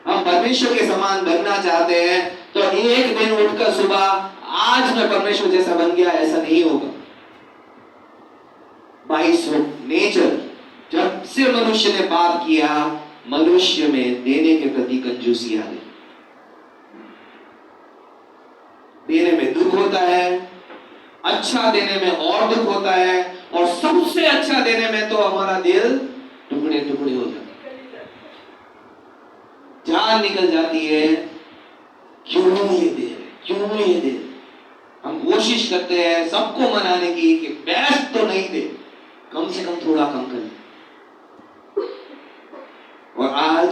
हम परमेश्वर के समान बनना चाहते हैं तो एक दिन उठकर सुबह आज मैं परमेश्वर जैसा बन गया, ऐसा नहीं होगा। बाय नेचर जब से मनुष्य ने पाप किया, मनुष्य में देने के प्रति कंजूसी आ गई। देने में दुख होता है, अच्छा देने में और दुख होता है, और सबसे अच्छा देने में तो हमारा दिल टुकड़े टुकड़े हो जाता है, जान निकल जाती है। क्यों ये दे रहे, क्यों ये दे? हम कोशिश करते हैं सबको मनाने की कि बेस्ट तो नहीं दे, कम से कम थोड़ा कम कर। और आज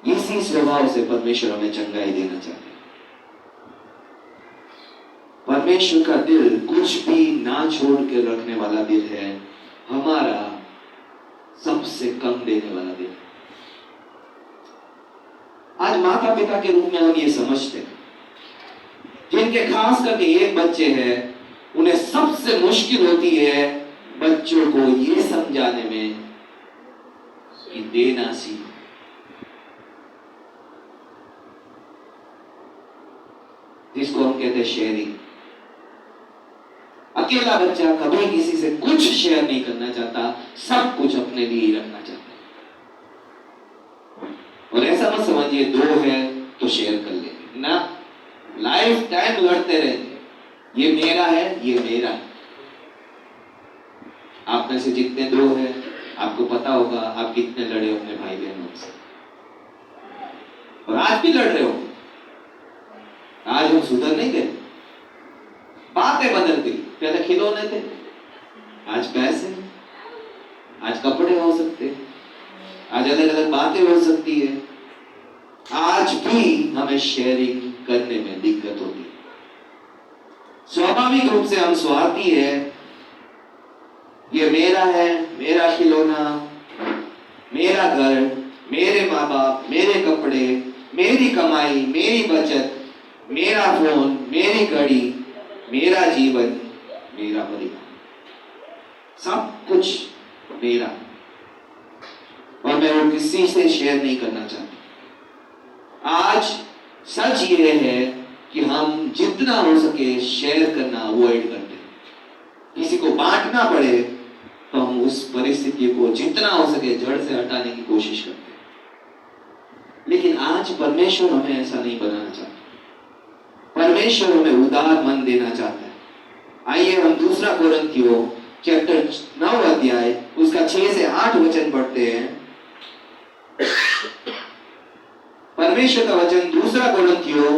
इसी स्वभाव से परमेश्वर हमें चंगाई देना चाहते हैं। परमेश्वर का दिल कुछ भी ना छोड़ के रखने वाला दिल है, हमारा सबसे कम देने वाला दिल। आज माता पिता के रूप में हम ये समझते हैं, जिनके खास करके एक बच्चे हैं, उन्हें सबसे मुश्किल होती है बच्चों को ये समझाने में कि देना सीखो। जिसको हम कहते हैं शेयरिंग। अकेला बच्चा कभी किसी से कुछ शेयर नहीं करना चाहता, सब कुछ अपने लिए ही रखना चाहता है। ये 2 है तो शेयर कर लेंगे ना, लाइफ टाइम लड़ते रहेंगे, ये मेरा है, ये मेरा है। आप में से जितने 2 हैं, आपको पता होगा आप कितने लड़े अपने भाई बहनों से, और आज भी लड़ रहे हो। आज हम सुधर नहीं गए, बातें बदल गई। पहले खिलौने थे, आज पैसे, आज कपड़े हो सकते, आज अलग अलग बातें हो सकती है। आज भी हमें शेयरिंग करने में दिक्कत होती है। स्वाभाविक रूप से हम स्वार्थी है, ये मेरा है, मेरा खिलौना, मेरा घर, मेरे माँ बाप, मेरे कपड़े, मेरी कमाई, मेरी बचत, मेरा फोन, मेरी घड़ी, मेरा जीवन, मेरा परिवार, सब कुछ मेरा, और मैं वो किसी से शेयर नहीं करना चाहता। आज सच ये है कि हम जितना हो सके शेयर करना अवॉइड करते हैं। किसी को बांटना पड़े तो हम उस परिस्थिति को जितना हो सके जड़ से हटाने की कोशिश करते हैं। लेकिन आज परमेश्वर हमें ऐसा नहीं बनाना चाहता। परमेश्वर हमें उदार मन देना चाहता है। आइए हम 2 कोरिन्थियों चैप्टर 9 अध्याय उसका 6 से 8 वचन पढ़ते हैं। परमेश्वर का वचन 2 कोरिन्थियों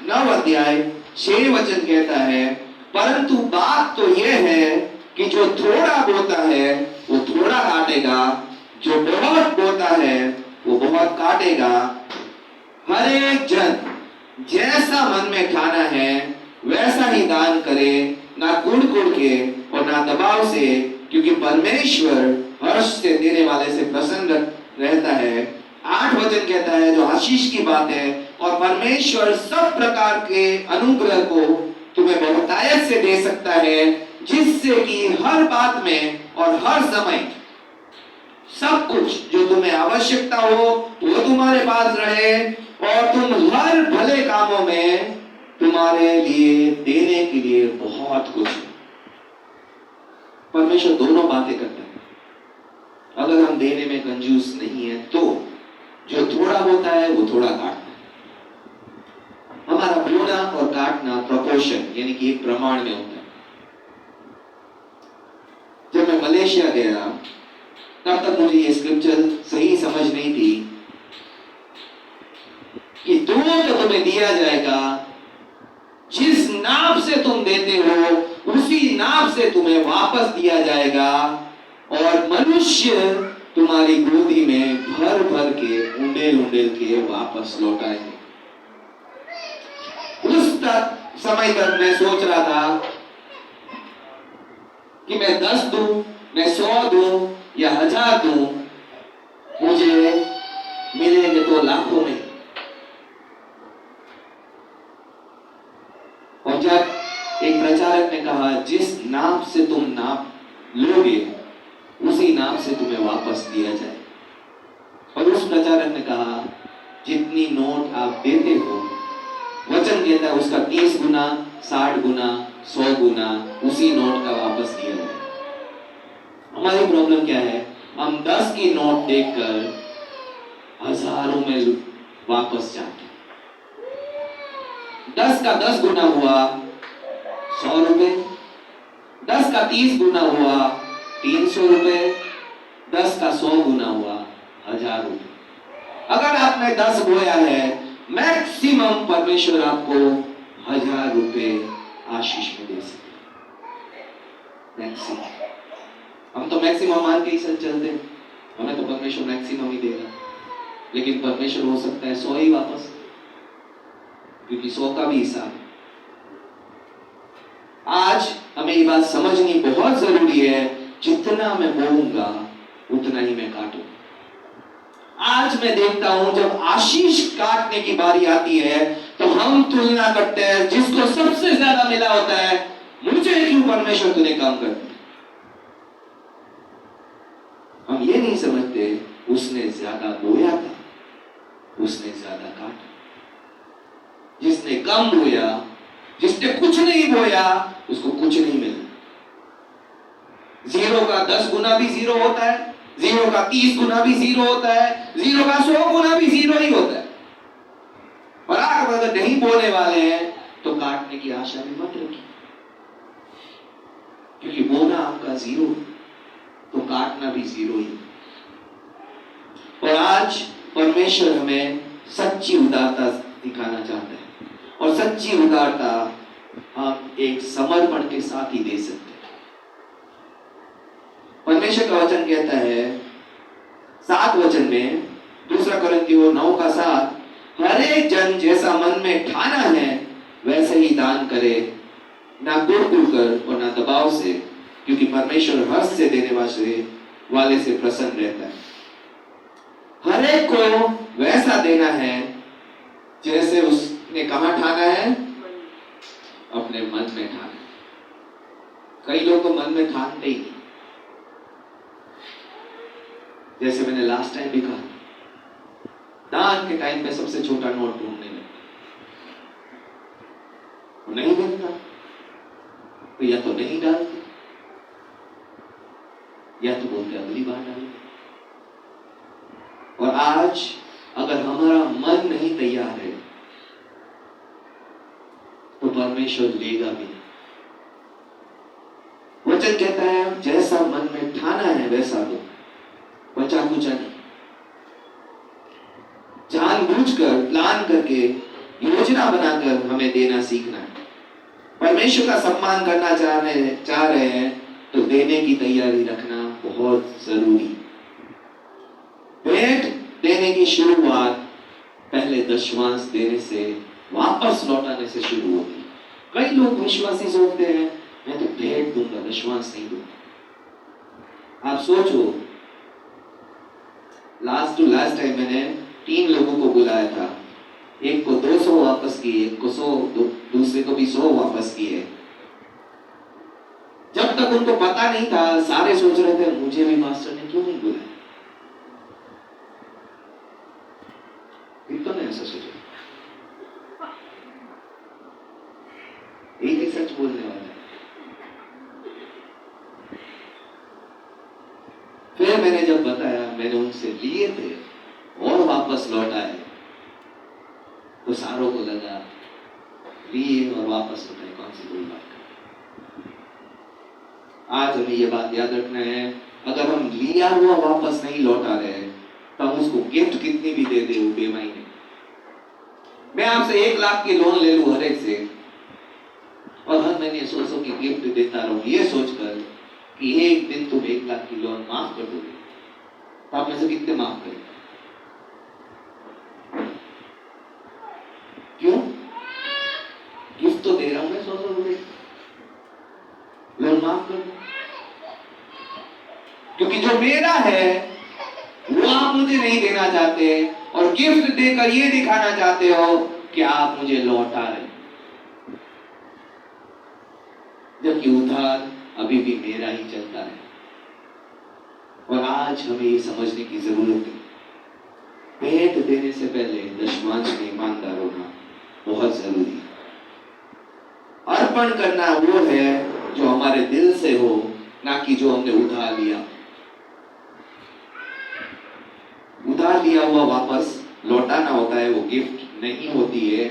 9 अध्याय 6 वचन कहता है, परंतु बात तो यह है कि जो थोड़ा बोता है वो थोड़ा काटेगा, जो बहुत बोता है वो बहुत काटेगा। हर एक जन जैसा मन में खाना है वैसा ही दान करे, ना कुड़ के और ना दबाव से, क्योंकि परमेश्वर हर्ष से देने वाले से प्रसन्न रहता है। 8 वचन कहता है जो आशीष की बात है, और परमेश्वर सब प्रकार के अनुग्रह को तुम्हें बहुतायत से दे सकता है, जिससे कि हर बात में और हर समय सब कुछ जो तुम्हें आवश्यकता हो वो तुम्हारे पास रहे, और तुम हर भले कामों में तुम्हारे लिए देने के लिए बहुत कुछ है। परमेश्वर दोनों बातें करता है। अगर हम देने में कंजूस नहीं है तो जो थोड़ा होता है वो थोड़ा काटना है। हमारा बोना और काटना प्रोपोर्शन यानी कि एक प्रमाण में होता है। जब मैं मलेशिया गया तब तक मुझे ये स्क्रिप्चर सही समझ नहीं थी कि दो तो तुम्हें दिया जाएगा, जिस नाप से तुम देते हो उसी नाप से तुम्हें वापस दिया जाएगा, और मनुष्य तुम्हारी गोदी में भर भर के उंडेल के वापस लौटाएंगे। उस समय तक मैं सोच रहा था कि मैं 10 दूं, मैं 100 दूं या 1000 दूं, मुझे मिलेंगे तो लाखों में। और जब एक प्रचारक ने कहा जिस नाप से तुम नाप लोगे उसी नाप से तुम्हें वापस दिया जाए, और उस प्रचारक ने कहा जितनी नोट आप देते हो, वचन कहता है उसका 30 गुना, 60 गुना, 100 गुना उसी नोट का वापस दिया जाए। हमारी प्रॉब्लम क्या है, हम 10 की नोट देखकर हजारों में वापस जाते। 10 का 10 गुना हुआ 100 रुपए, 10 का 30 गुना हुआ 300 रुपए, 10 का 100 गुना हुआ 1000 रुपए। अगर आपने 10 बोया है, मैक्सिमम परमेश्वर आपको 1000 रुपए आशीष में दे सकते। मैक्सिमम हम तो मैक्सिमम मान के ही चलते हैं, हमें तो परमेश्वर मैक्सिमम ही देगा, लेकिन परमेश्वर हो सकता है 100 ही वापस, क्योंकि 100 का भी हिसाब है। आज हमें ये बात समझनी बहुत जरूरी है, जितना मैं बोऊंगा उतना ही मैं काटूंगा। आज मैं देखता हूं जब आशीष काटने की बारी आती है तो हम तुलना करते हैं, जिसको सबसे ज्यादा मिला होता है, मुझे क्यों परमेश्वर तूने काम कर दिया। हम ये नहीं समझते उसने ज्यादा बोया था, उसने ज्यादा काटा। जिसने कम बोया, जिसने कुछ नहीं बोया, उसको कुछ नहीं मिला। 0 का 10 गुना भी 0 होता है, 0 का 30 गुना भी 0 होता है, 0 का 100 गुना भी 0 ही होता है। अगर नहीं बोने वाले हैं तो काटने की आशा भी मत रखिए, क्योंकि बोना आपका जीरो तो काटना भी जीरो ही। और आज परमेश्वर हमें सच्ची उदारता दिखाना चाहता है, और सच्ची उदारता हम एक समर्पण के साथ ही दे सकते हैं। परमेश्वर का वचन कहता है 7 वचन में, 2 कोरिन्थियों 9:7, हर एक जन जैसा मन में ठाना है वैसे ही दान करे, ना गुड़ कर और ना दबाव से, क्योंकि परमेश्वर हर्ष से देने वाले से प्रसन्न रहता है। हर एक को वैसा देना है जैसे उसने कहां ठाना है, अपने मन में ठाना है। कई लोग तो मन में ठानते ही नहीं, जैसे मैंने लास्ट टाइम भी कहा, दान के टाइम पे सबसे छोटा नोट ढूंढने लगते, नहीं मिलता तो या तो नहीं डालते या तो बोलते अगली बार डालेंगे। और आज अगर हमारा मन नहीं तैयार है तो परमेश्वर लेगा भी नहीं। वचन कहता है जैसा मन में ठाना है वैसा दो, बचा कुचा नहीं। जानबूझकर प्लान करके योजना बनाकर हमें देना सीखना है। परमेश्वर का सम्मान करना चाह रहे हैं तो देने की तैयारी रखना बहुत जरूरी। भेंट देने की शुरुआत पहले दशमांश देने से, वापस लौटाने से शुरू होती। कई लोग विश्वासी सोचते हैं मैं तो भेंट दूंगा, दशमांश नहीं दूंगा। आप सोचो, लास्ट टाइम मैंने 3 लोगों को बुलाया था, एक को 200 वापस किए, एक को 100, दूसरे को भी 100 वापस किए। जब तक उनको पता नहीं था, सारे सोच रहे थे मुझे भी मास्टर ने क्यों नहीं बुलाया। कितनों ने ऐसा सोचा? एक ही सच बोलने वाला है। फिर मैंने जब बताया, मैंने उनसे लिए थे और वापस लौटाए, तो सारों को लगा लिए और वापस लौटाए कौन सी बड़ी बात है। आज हमें ये बात याद रखना है, अगर हम लिया हुआ वापस नहीं लौटा रहे तो हम उसको गिफ्ट कितनी भी दे दे वो बेमानी। मैं आपसे 1 लाख की लोन ले लूं हर एक से, और हर महीने 100 की गिफ्ट देता रहूं, ये सोचकर कि एक दिन तुम 1 लाख की लोन माफ कर दोगे, तो आप में से कितने माफ करेंगे? क्यों? गिफ्ट तो दे रहा हूं मैं 100 रुपए, लोन माफ कर दो। क्योंकि जो मेरा है वो आप मुझे नहीं देना चाहते, और गिफ्ट देकर ये दिखाना चाहते हो कि आप मुझे लौटा रहे, जबकि उधार अभी भी मेरा ही चलता है। और आज हमें ये समझने की जरूरत है, भेंट देने से पहले दशमांश में ईमानदार होना बहुत जरूरी है। अर्पण करना वो है जो हमारे दिल से हो, ना कि जो हमने उधार लिया। उधार लिया हुआ वापस लौटाना होता है, वो गिफ्ट नहीं होती है।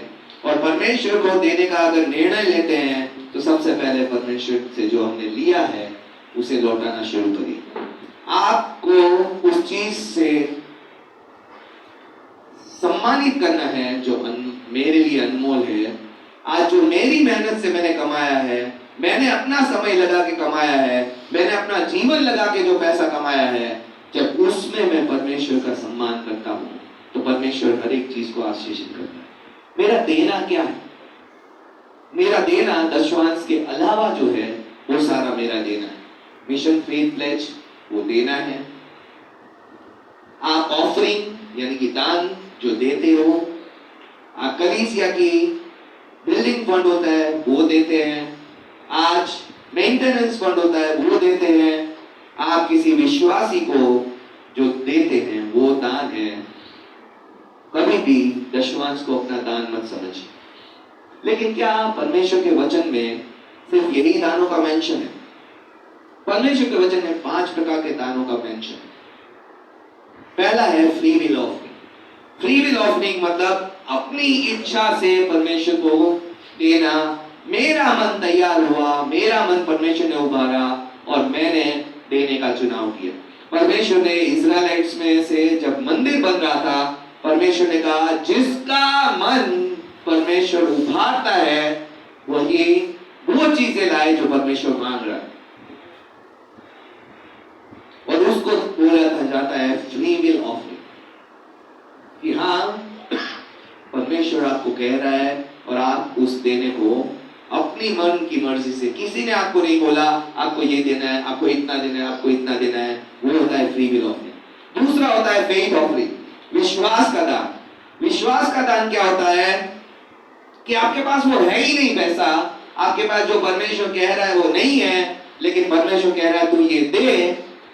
और परमेश्वर को देने का अगर निर्णय लेते हैं तो सबसे पहले परमेश्वर से जो हमने लिया है उसे लौटाना शुरू करिए। आपको उस चीज से सम्मानित करना है जो मेरे लिए अनमोल है। आज जो मेरी मेहनत से मैंने कमाया है, मैंने अपना समय लगा के कमाया है, मैंने अपना जीवन लगा के जो पैसा कमाया है, जब उसमें मैं परमेश्वर का सम्मान करता हूं तो परमेश्वर हर एक चीज को आशीषित करता है। मेरा देना क्या है? मेरा देना दशमांश के अलावा जो है वो सारा मेरा देना है। मिशन फेथ प्लेज वो देना है। आप ऑफरिंग यानी कि दान जो देते हो, आप कलीसिया की बिल्डिंग फंड होता है वो देते हैं, आज मेंटेनेंस फंड होता है वो देते हैं, आप किसी विश्वासी को जो देते हैं वो दान है। कभी भी दशमांश को अपना दान मत समझिए। लेकिन क्या परमेश्वर के वचन में सिर्फ यही दानों का मेंशन है? परमेश्वर के वचन में 5 प्रकार के दानों का मेंशन है। पहला है free will offering. Free will offering मतलब अपनी इच्छा से परमेश्वर को देना, मेरा मन तैयार हुआ, मेरा मन परमेश्वर ने उभारा और मैंने देने का चुनाव किया। परमेश्वर ने इज़राइलिट्स में से जब मंदिर बन रहा था, परमेश्वर ने कहा जिसका मन परमेश्वर उभारता है वही वो चीजें लाए जो परमेश्वर मांग रहा है, और उसको बोला जाता है फ्री विल ऑफरिंग। कि हाँ, परमेश्वर आपको कह रहा है और आप उस देने को अपनी मन की मर्जी से, किसी ने आपको नहीं बोला आपको ये देना है, आपको इतना देना है, आपको इतना देना है, वो होता है फ्री विल ऑफरिंग। दूसरा होता है फेथ ऑफरिंग, विश्वास का दान। विश्वास का दान क्या होता है कि आपके पास वो है ही नहीं पैसा, आपके पास जो परमेश्वर कह रहा है वो नहीं है, लेकिन परमेश्वर कह रहा है तू ये दे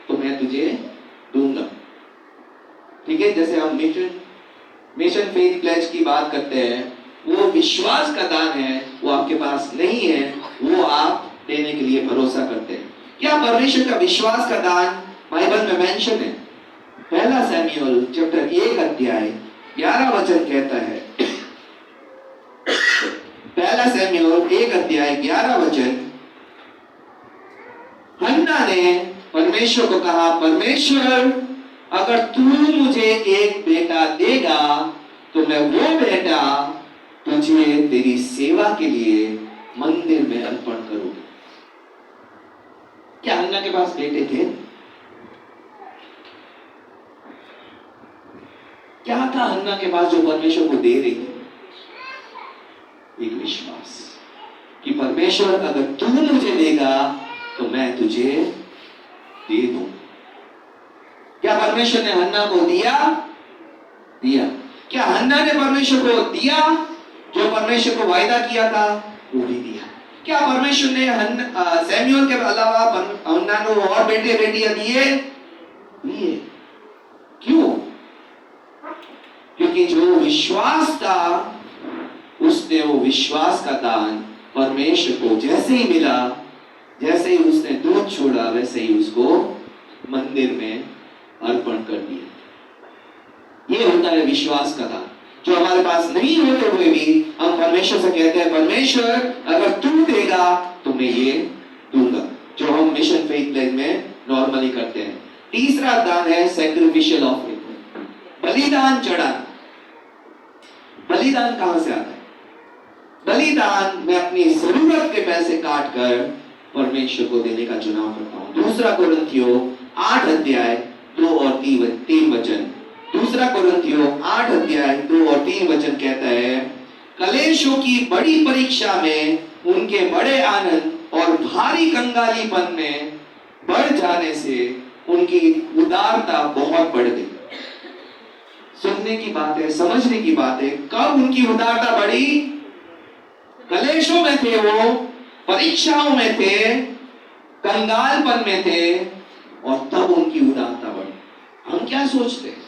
तो मैं तुझे दूंगा। ठीक है, जैसे हम मिशन फेथ प्लेज की बात करते हैं, वो विश्वास का दान है, वो आपके पास नहीं है, वो आप देने के लिए भरोसा करते हैं। क्या परमेश्वर का विश्वास का दान बाइबल में मेंशन है? पहला सैमुएल चैप्टर 1 अध्याय 11 वचन कहता है, पहला सैमुएल 1 अध्याय 11 वचन, हन्ना ने परमेश्वर को कहा, परमेश्वर अगर तू मुझे एक बेटा देगा तो मैं वो बेटा तुझे तेरी सेवा के लिए मंदिर में अर्पण करूंगी। क्या हन्ना के पास बेटे थे? क्या था हन्ना के पास जो परमेश्वर को दे रही थी? एक विश्वास कि परमेश्वर अगर तू मुझे देगा तो मैं तुझे दे दूं। क्या परमेश्वर ने हन्ना को दिया? क्या हन्ना ने परमेश्वर को दिया? जो परमेश्वर को वायदा किया था वो भी दिया। क्या परमेश्वर ने सैमुएल के अलावा हन्ना को और बेटे बेटियां दिए? क्यों? क्योंकि जो विश्वास था, उसने वो विश्वास का दान परमेश्वर को जैसे ही मिला, जैसे ही उसने दूध छोड़ा, वैसे ही उसको मंदिर में अर्पण कर दिया। ये होता है विश्वास का दान, जो हमारे पास नहीं होते हुए भी हम परमेश्वर से कहते हैं, परमेश्वर अगर तू देगा तो मैं ये दूंगा, जो हम मिशन फेथ प्लेज में नॉर्मली करते हैं। तीसरा दान है सैक्रिफिशियल ऑफरिंग, बलिदान चढ़ाना। बलिदान कहां से आता है? बलिदान मैं अपनी जरूरत के पैसे काट कर परमेश्वर को देने का चुनाव करता हूं। दूसरा कोरिन्थियों 8 अध्याय 2 और 3 वचन, दूसरा कोरिन्थियों 8 अध्याय 2 और 3 वचन कहता है, कलेशों की बड़ी परीक्षा में उनके बड़े आनंद और भारी कंगालीपन में बढ़ जाने से उनकी उदारता बहुत बढ़ गई। सुनने की बात है, समझने की बात है। कब उनकी उदारता बढ़ी? कलेशों में थे, वो परीक्षाओं में थे, कंगालपन में थे, और तब उनकी उदारता बढ़ी। हम क्या सोचते हैं?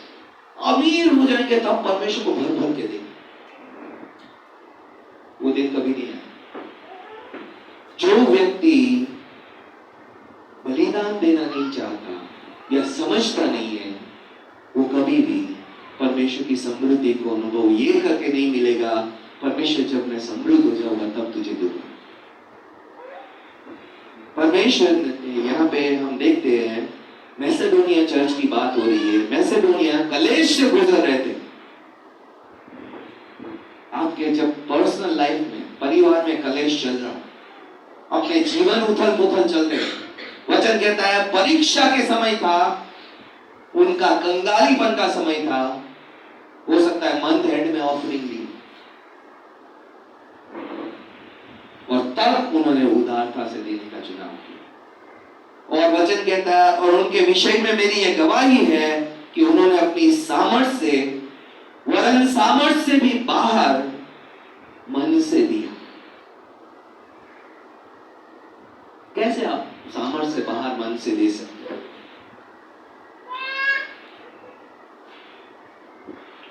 अमीर हो जाएंगे तब परमेश्वर को भर भर के देंगे। वो दिन कभी नहीं आया। जो व्यक्ति बलिदान देना नहीं चाहता या समझता नहीं है, वो कभी भी परमेश्वर की समृद्धि को अनुभव ये करके नहीं मिलेगा, परमेश्वर जब मैं समृद्ध हो जाऊंगा तब तुझे दूंगा। परमेश्वर यहाँ पे हम देखते हैं, मैसेडोनिया चर्च की बात हो रही है। मैसेडोनिया कलेश से गुजर रहे थे। आपके जब पर्सनल लाइफ में, परिवार में कलेश चल रहा, अपने जीवन उथल पुथल चल रहे, वचन कहता है परीक्षा के समय था, उनका कंगालीपन का समय था, हो सकता है मंथ एंड में ऑफरिंग ली, और तब उन्होंने उदारता से देने का चुनाव किया। और वचन कहता है, और उनके विषय में मेरी यह गवाही है कि उन्होंने अपनी सामर्थ्य से, वरन सामर्थ्य से भी बाहर मन से दिया। कैसे आप सामर्थ्य से बाहर मन से दे सकते हो?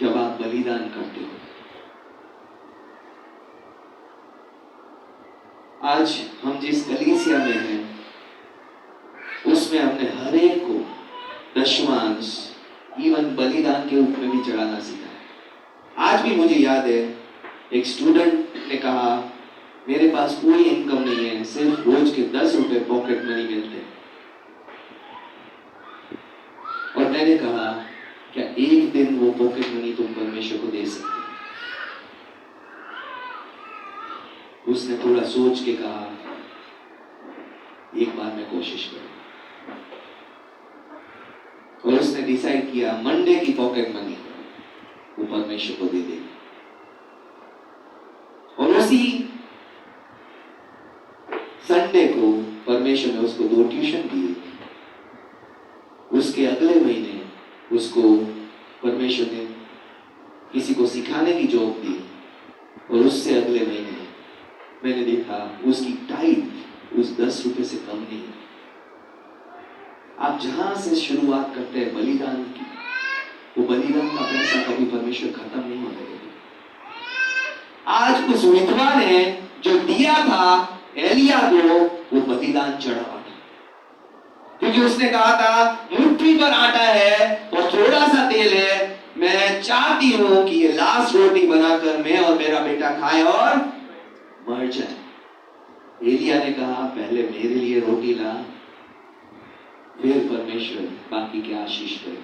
जब आप बलिदान करते हो। आज हम जिस कलीसिया में हैं, उसमें हमने हर एक को दशमांश, इवन बलिदान के रूप में भी चढ़ाना सीखा है। आज आज भी मुझे याद है, एक स्टूडेंट ने कहा मेरे पास कोई इनकम नहीं है, सिर्फ रोज के 10 रुपए पॉकेट मनी मिलते हैं। और मैंने कहा क्या एक दिन वो पॉकेट मनी तुम परमेश्वर को दे सकते हो? उसने थोड़ा सोच के कहा एक बार मैं कोशिश करूं। और उसने डिसाइड किया मंडे की पॉकेट मनी वो परमेश्वर को दे देगी। और उसी संडे को परमेश्वर ने उसको 2 ट्यूशन दिए। उसके अगले महीने उसको परमेश्वर ने किसी को सिखाने की जॉब दी। और उससे अगले महीने मैंने देखा उसकी टाइप उस 10 रुपए से कम नहीं है। आप जहां से शुरुआत करते हैं बलिदान की, वो बलिदान का पैसा कभी परमेश्वर खत्म नहीं होने देगा। आज उस विधवा ने जो दिया था एलिया को, वो बलिदान चढ़ा था, क्योंकि उसने कहा था मुट्ठी पर आटा है और थोड़ा सा तेल है, मैं चाहती हूं कि ये लास्ट रोटी बनाकर मैं और मेरा बेटा खाए और मर जाए। एलिया ने कहा पहले मेरे लिए रोटी ला, फिर परमेश्वर बाकी की आशीष करे।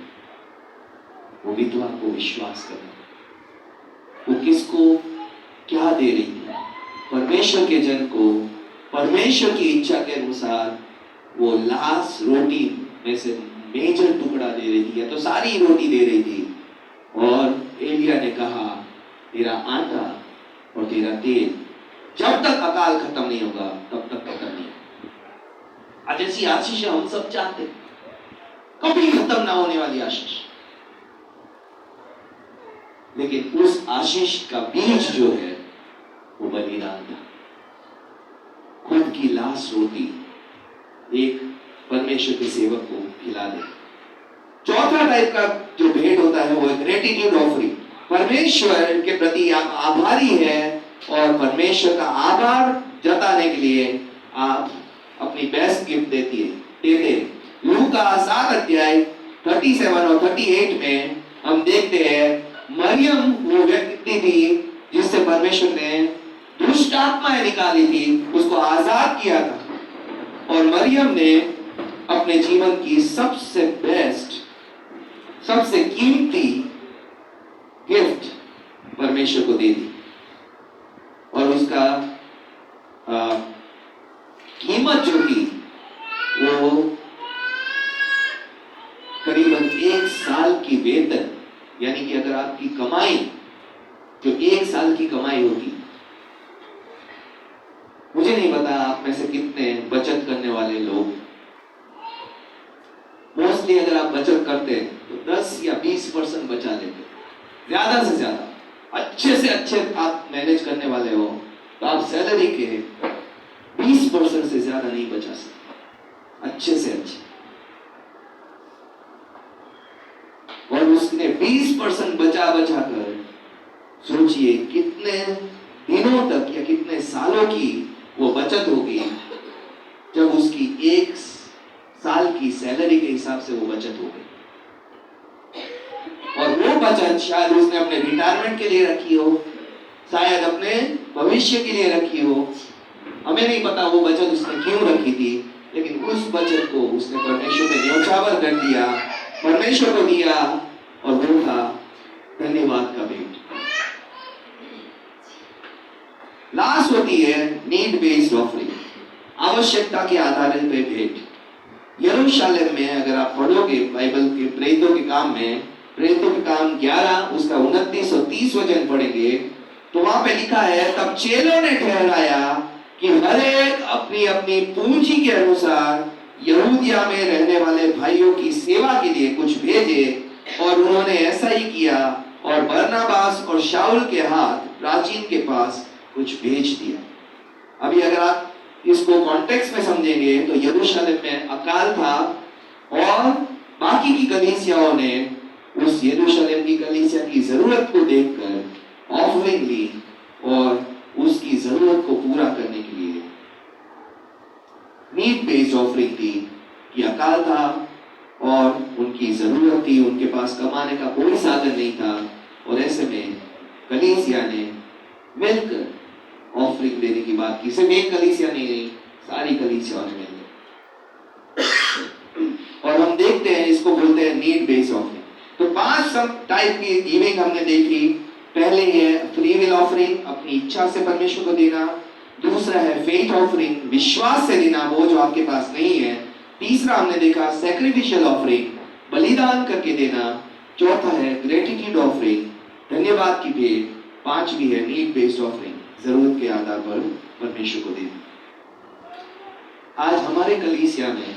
वो विधवा को विश्वास करना, वो किसको क्या दे रही है? परमेश्वर के जन को परमेश्वर की इच्छा के अनुसार वो लास्ट रोटी में से मेजर टुकड़ा दे रही थी, या तो सारी रोटी दे रही थी। और एलिया ने कहा तेरा आटा और तेरा तेल जब तक अकाल खत्म नहीं होगा तब तक खत्म नहीं होगा। आज ऐसी आशीष हम सब चाहते हैं, कभी खत्म ना होने वाली आशीष। लेकिन उस आशीष का बीज जो है वो बलिदान था। खुद की लास्ट रोटी एक परमेश्वर के सेवक को खिला दे। चौथा टाइप का जो भेंट होता है वो ग्रेटिट्यूड ऑफरिंग। परमेश्वर के प्रति आप आभारी हैं और परमेश्वर का आभार जताने के लिए आप अपनी बेस्ट गिफ्ट देते। लूका 7 अध्याय 37 और 38 में हम देखते हैं मरियम वो व्यक्ति थी जिससे परमेश्वर ने दुष्ट आत्माएं निकाली थी, उसको आजाद किया था। और मरियम ने अपने जीवन की सबसे बेस्ट, सबसे कीमती गिफ्ट परमेश्वर को दे दी। और उसका कीमत जो थी वो करीबन 1 साल की वेतन, यानी कि अगर आपकी कमाई जो 1 साल की कमाई होगी, मुझे नहीं पता आप में से कितने बचत करने वाले लोग, मोस्टली अगर आप बचत करते हैं तो 10 या 20% बचा लेते, ज्यादा से ज्यादा। अच्छे से अच्छे आप मैनेज करने वाले हो तो आप सैलरी के 20% से ज्यादा नहीं बचा सकते, अच्छे से अच्छे। और उसने 20% बचा कर सोचिए कितने दिनों तक या कितने सालों की वो बचत होगी, जब उसकी 1 साल की सैलरी के हिसाब से वो बचत हो गई। और वो बचत शायद उसने अपने रिटायरमेंट के लिए रखी हो, शायद अपने भविष्य के लिए रखी हो, हमें नहीं पता वो बचत उसने क्यों रखी थी। लेकिन उस बचत को उसने परमेश्वर में न्यौछावर कर दिया, परमेश्वर को दिया, और वो था धन्यवाद का भेंट। लास्ट होती है नीड बेस्ड ऑफरिंग, आवश्यकता के आधार पे भेंट। यरूशलेम में अगर आप पढ़ोगे बाइबल के प्रेरितों के काम में, प्रेरितों के काम 11 उसका 29 और 30 वचन पढ़ेंगे तो वहां पे लिखा है तब चेलों ने ठहराया कि हर एक अपनी अपनी पूंजी के अनुसार यहूदिया में रहने वाले भाइयों की सेवा के लिए कुछ भेजे। और उन्होंने ऐसा ही किया और बरनबास और शाऊल के हाथ प्राचीन के पास कुछ भेज दिया। अभी अगर आप इसको कॉन्टेक्स्ट में समझेंगे तो यरूशलेम में अकाल था और बाकी की कलीसियाओं ने उस यरूशलेम की कलीसिया की जरूरत को देखकर ऑफरिंग ली और उसकी जरूरत को पूरा करने के लिए नीड बेस्ड ऑफरिंग थी कि अकाल था और उनकी जरूरत थी, उनके पास कमाने का कोई साधन नहीं था। और ऐसे में कलीसिया ने मिलकर ऑफरिंग देने की बात की। सिर्फ एक कलीसिया नहीं, सारी कलीसियाओं ने मिलकर। और हम देखते हैं, इसको बोलते हैं नीड बेस्ड ऑफरिंग। तो 5 सब टाइप की गिविंग हमने देखी। पहले है फ्री विल ऑफरिंग, अपनी इच्छा से परमेश्वर को देना। दूसरा है फेथ ऑफरिंग, विश्वास से देना वो जो आपके पास नहीं है। तीसरा हमने देखा सैक्रिफिशियल ऑफरिंग, बलिदान करके देना। चौथा है ग्रेटिट्यूड ऑफरिंग, धन्यवाद की भेंट। पांचवी है नीड बेस्ड ऑफरिंग, जरूरत के आधार पर परमेश्वर को देना। आज हमारे कलीसिया में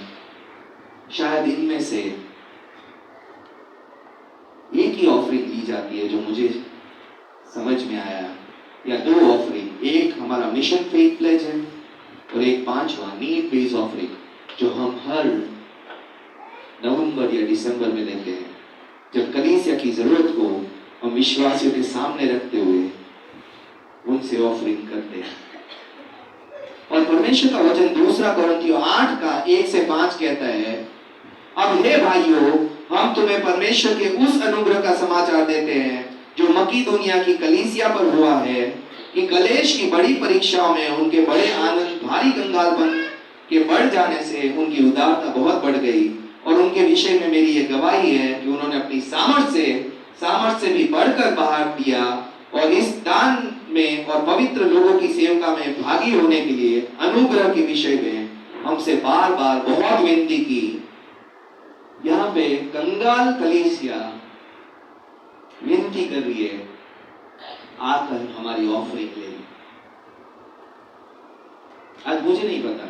शायद इनमें से एक ही ऑफरिंग ली जाती है जो मुझे समझ में आया, या 2 ऑफरिंग। एक हमारा मिशन फेथ प्लेज है और एक 5वां नीड बेस्ड ऑफरिंग जो हम हर नवंबर या दिसंबर में लेते हैं, जब कलीसिया की जरूरत को हम विश्वासियों के सामने रखते हुए उनसे ऑफरिंग करते हैं। और परमेश्वर का वचन 2 कोरिन्थियों 8 का 1 से 5 कहता है, अब हे भाइयों, हम तुम्हें परमेश्वर के उस अनुग्रह का समाचार देते हैं जो मकीदुनिया की कलीसिया पर हुआ है, कि कलेश की बड़ी परीक्षाओं में उनके बड़े आनंद भारी कंगालपन के बढ़ जाने से उनकी उदारता बहुत बढ़ गई। और उनके विषय में मेरी यह गवाही है कि उन्होंने अपनी सामर्थ से भी बढ़कर बाहर दिया, और इस दान में और पवित्र लोगों की सेवका में भागी होने के लिए अनुग्रह के विषय में हमसे बार बार बहुत विनती की। यहाँ पे कंगाल कलीसिया विनती कर रही है, आकर हमारी ऑफरिंग ले। आज मुझे नहीं पता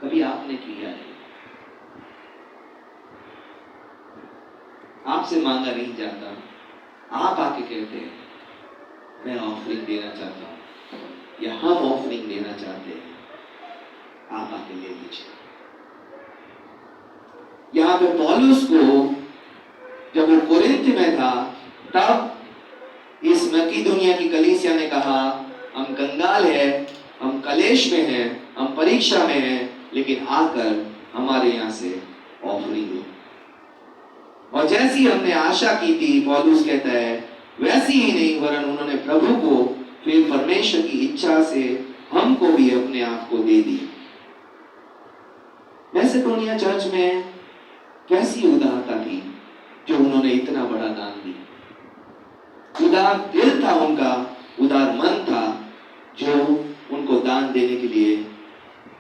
कभी आपने किया है, आपसे मांगा नहीं जाता, आप आके कहते हैं मैं ऑफरिंग देना चाहता हूं, या हम ऑफरिंग देना चाहते हैं, आप आके ले लीजिए। यहाँ पे पौलुस को जब वो कोरिन्थ में था, तब इस मकीदुनिया की कलीसिया ने कहा, हम कंगाल हैं, हम कलेश में हैं, हम परीक्षा में हैं, लेकिन आकर हमारे यहाँ से ऑफरिंग लो। और जैसी हमने आशा की थी, पौलुस कहता है, वैसी ही नहीं वरन उन्होंने प्रभु को फिर परमेश्वर की इच्छा से हमको भी अपने आप को दे दी। मैसेडोनिया चर्च में कैसी उदारता थी जो उन्होंने इतना बड़ा दान दिया। उदार दिल था उनका, उदार मन था जो उनको दान देने के लिए,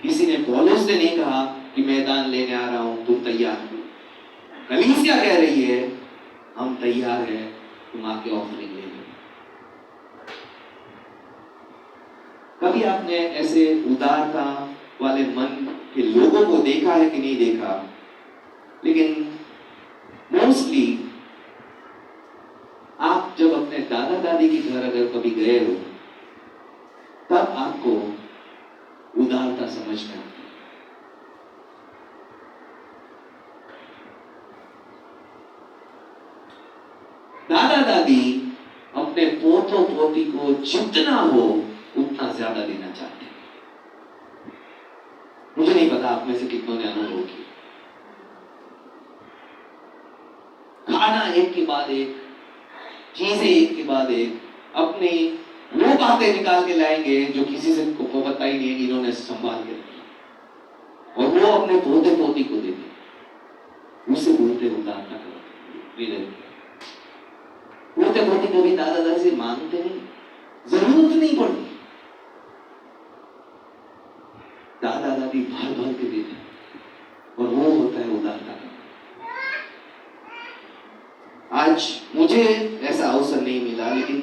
किसी ने पौलुस से नहीं कहा कि मैं दान लेने आ रहा हूं, तुम तैयार हो। कलीसिया कह रही है हम तैयार हैं, तुम आके ऑफरिंग ले लो। कभी आपने ऐसे उदारता वाले मन के लोगों को देखा है कि नहीं देखा? लेकिन मोस्टली आप जब अपने दादा दादी के घर अगर कभी गए हो, तब आपको उदारता समझ में आती है। दादा दादी अपने पोतों पोती को जितना हो उतना ज्यादा देना चाहते हैं। मुझे नहीं पता आप में से कितनों ने अनुभव किया। खाना एक के बाद एक, चीजें एक के बाद एक, अपनी वो बातें निकाल के लाएंगे जो किसी से को पता ही नहीं है कि इन्होंने संभाल के रखी, और वो अपने पोते पोती को देते। उससे बोलते उदारता करो। पोते पोती कभी दादा दादी से मांगते नहीं, जरूरत नहीं पड़ती, दादा दादी भर भर के देते, और वो होता है उदारता का। आज मुझे ऐसा अवसर नहीं मिला, लेकिन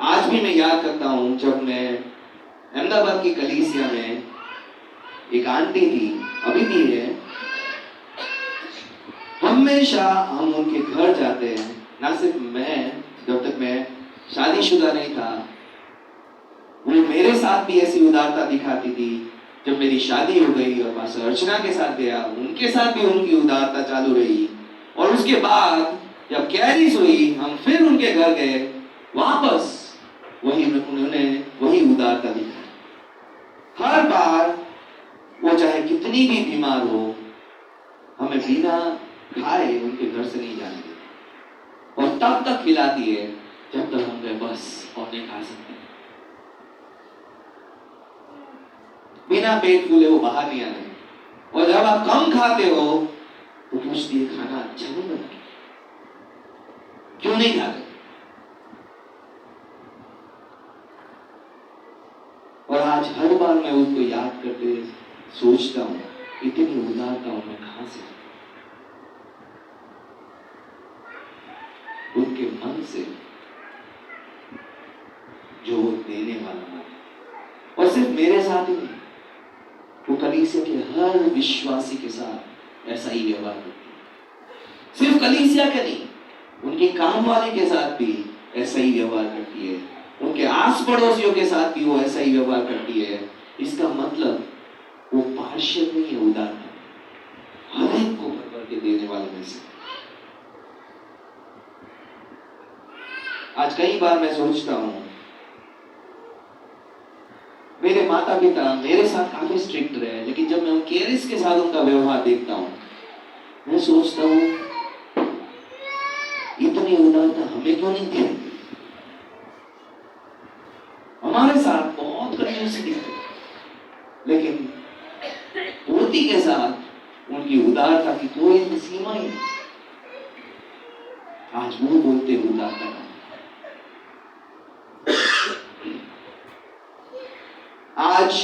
आज भी मैं याद करता हूं जब मैं अहमदाबाद की कलीसिया में, एक आंटी थी, अभी भी है, हमेशा हम उनके घर जाते हैं। ना सिर्फ मैं, जब तक मैं शादीशुदा नहीं था, वो मेरे साथ भी ऐसी उदारता दिखाती थी। जब मेरी शादी हो गई और पास्टर अर्चना के साथ गया, उनके साथ भी उनकी उदारता चालू रही। और उसके बाद जब कैरिस हुई, हम फिर उनके घर गए, वापस उन्होंने वही उदारता दिखाई। हर बार वो चाहे कितनी भी बीमार हो, हमें बिना खाए उनके घर से नहीं जाने देती, और तब तक खिलाती है जब तक हम गए बस और नहीं खा सकते, बिना पेट फूले वो बाहर नहीं आने। और जब आप कम खाते हो तो पूछती है खाना अच्छा नहीं बना, क्यों नहीं खाते? और आज हर बार मैं उसको याद करते सोचता हूं, इतनी उदारता हूं मैं कहां से, उनके मन से जो वो देने वाला मन। और सिर्फ मेरे साथ ही नहीं, वो कलीसिया के हर विश्वासी के साथ ऐसा ही व्यवहार करती है। सिर्फ कलीसिया के नहीं, उनके काम वाले के साथ भी ऐसा ही व्यवहार करती है, उनके आस पड़ोसियों के साथ भी वो ऐसा ही व्यवहार करती है। इसका मतलब वो पार्शियल नहीं है, उदार है, हर एक को भर भर के देने वाले में से। आज कई बार मैं सोचता हूं, मेरे माता पिता मेरे साथ काफी स्ट्रिक्ट रहे, लेकिन जब मैं उन केरिस के साथ उनका व्यवहार देखता हूं, मैं सोचता हूं इतनी उदारता हमें क्यों नहीं दी? हमारे साथ बहुत कंजूसी दिखती, लेकिन पोती के साथ उनकी उदारता की कोई सीमा ही नहीं। आज वो बोलते उदारता का, आज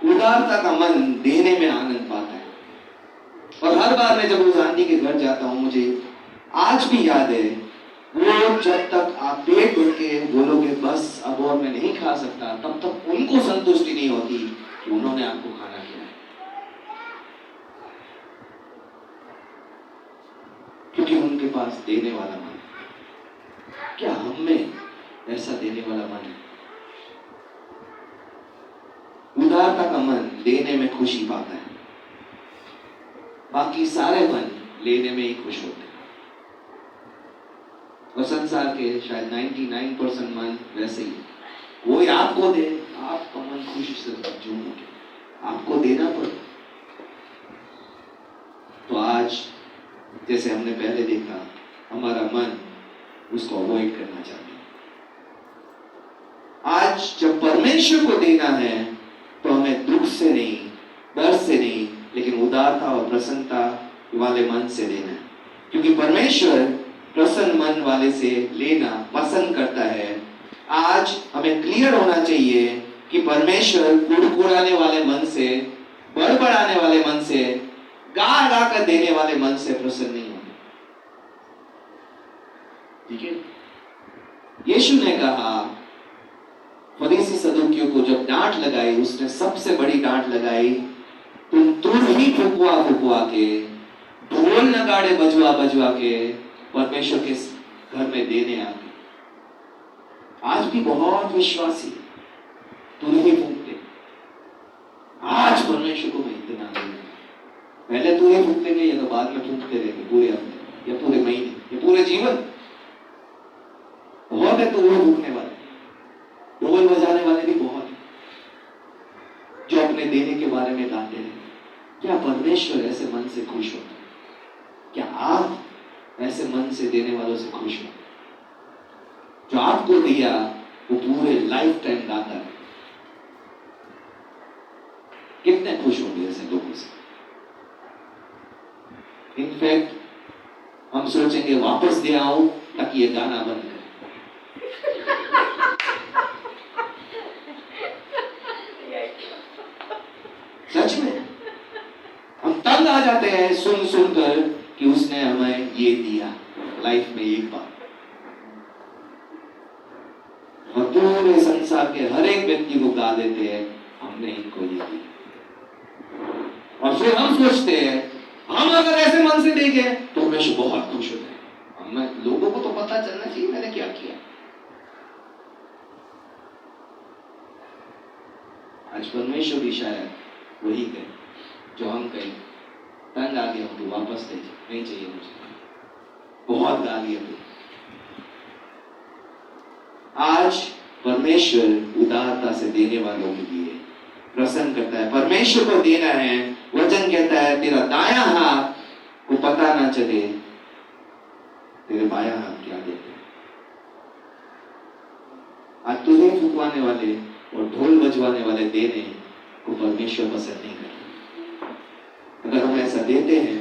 उदारता का मन देने में आनंद पाता है। और हर बार मैं जब उस आंटी के घर जाता हूं, मुझे आज भी याद है, वो जब तक आप पेट भर के बोलोगे बस अब और मैं नहीं खा सकता, तब तक उनको संतुष्टि नहीं होती कि उन्होंने आपको खाना खिलाया, क्योंकि उनके पास देने वाला मन है। क्या हम में ऐसा देने वाला मन है? उदारता का मन देने में खुशी पाता है, बाकी सारे मन लेने में ही खुश होते हैं। और संसार के शायद 99% मन वैसे ही, कोई आपको दे, आपका मन खुशी से झूम उठे, आपको देना पड़े। तो आज जैसे हमने पहले देखा, हमारा मन उसको अवॉइड करना चाहता है। आज जब परमेश्वर को देना है तो हमें दुख से नहीं, डर से नहीं, लेकिन उदारता और प्रसन्नता वाले मन से देना है, क्योंकि परमेश्वर प्रसन्न मन वाले से लेना पसंद करता है। आज हमें क्लियर होना चाहिए कि परमेश्वर कुड़कुड़ाने वाले मन से, बड़बड़ाने वाले मन से, गा गा कर देने वाले मन से प्रसन्न नहीं होते। ठीक है? यीशु ने कहा, फरीसी सदूकियों को जब डांट लगाई, उसने सबसे बड़ी डांट लगाई, तुम तुर ही फुकवा फुकवा के, ढोल नगाड़े बजवा बजवा के परमेश्वर के घर में देने आते। आज भी बहुत विश्वासी तुर ही फूकते, आज परमेश्वर को मैं इतना देना, पहले तुर ही फूकते गए या तो बाद में फूकते रहेंगे पूरे हफ्ते या पूरे महीने या पूरे जीवन। बहुत है तुर ही फूकने वाले, ढोल बजाने वाले भी बहुत है, जो अपने देने के बारे में गाते हैं। क्या परमेश्वर ऐसे मन से खुश होता है? क्या आप ऐसे मन से देने वालों से खुश हो? जो आपको दिया वो पूरे लाइफ टाइम गाता है। कितने खुश होंगे ऐसे लोगों से? इनफैक्ट हम सोचेंगे वापस दे आओ ताकि ये गाना बंद करे। सच में हम तंग आ जाते हैं सुन सुनकर कि उसने हमें ये दिया लाइफ में एक बार, और पूरे संसार के हर एक व्यक्ति को गा देते हैं हमने इनको ये दिया। और फिर हम सोचते हैं हम अगर ऐसे मन से देंगे तो हमेशा बहुत खुश होते हैं। हमें लोगों को तो पता चलना चाहिए मैंने क्या किया। आज परमेश्वर भी शायद वही कहे जो हम कहें, तंग आ गया हूं तो वापस ले जा, नहीं चाहिए मुझे, बहुत गा लिया तू। आज परमेश्वर उदारता से देने वालों के लिए प्रसन्न करता है। परमेश्वर को देना है। वचन कहता है तेरा दायां हाथ को पता ना चले तेरे बायां हाथ क्या देते हैं। आज तुझे फुकवाने वाले और ढोल बजवाने वाले देने को परमेश्वर पसंद नहीं करता। अगर हम ऐसा देते हैं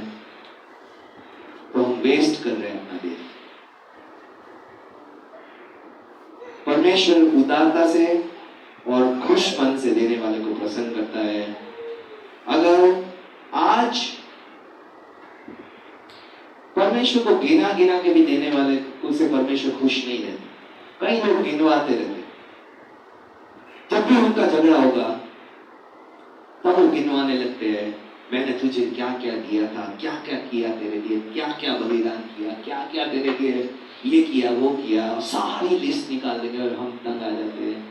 तो हम वेस्ट कर रहे हैं अपना देना। परमेश्वर उदारता से और खुश मन से देने वाले को पसंद करता है। अगर आज परमेश्वर को गिना गिना के भी देने वाले उनसे परमेश्वर खुश नहीं रहते। कई लोग गिनवाते रहते, जब भी उनका झगड़ा होगा तब वो गिनवाने लगते हैं, मैंने तुझे क्या क्या दिया था, क्या क्या किया तेरे लिए, क्या क्या बलिदान किया, क्या क्या तेरे लिए ये किया वो किया, सारी लिस्ट निकाल देंगे और हम तंग आ जाते हैं,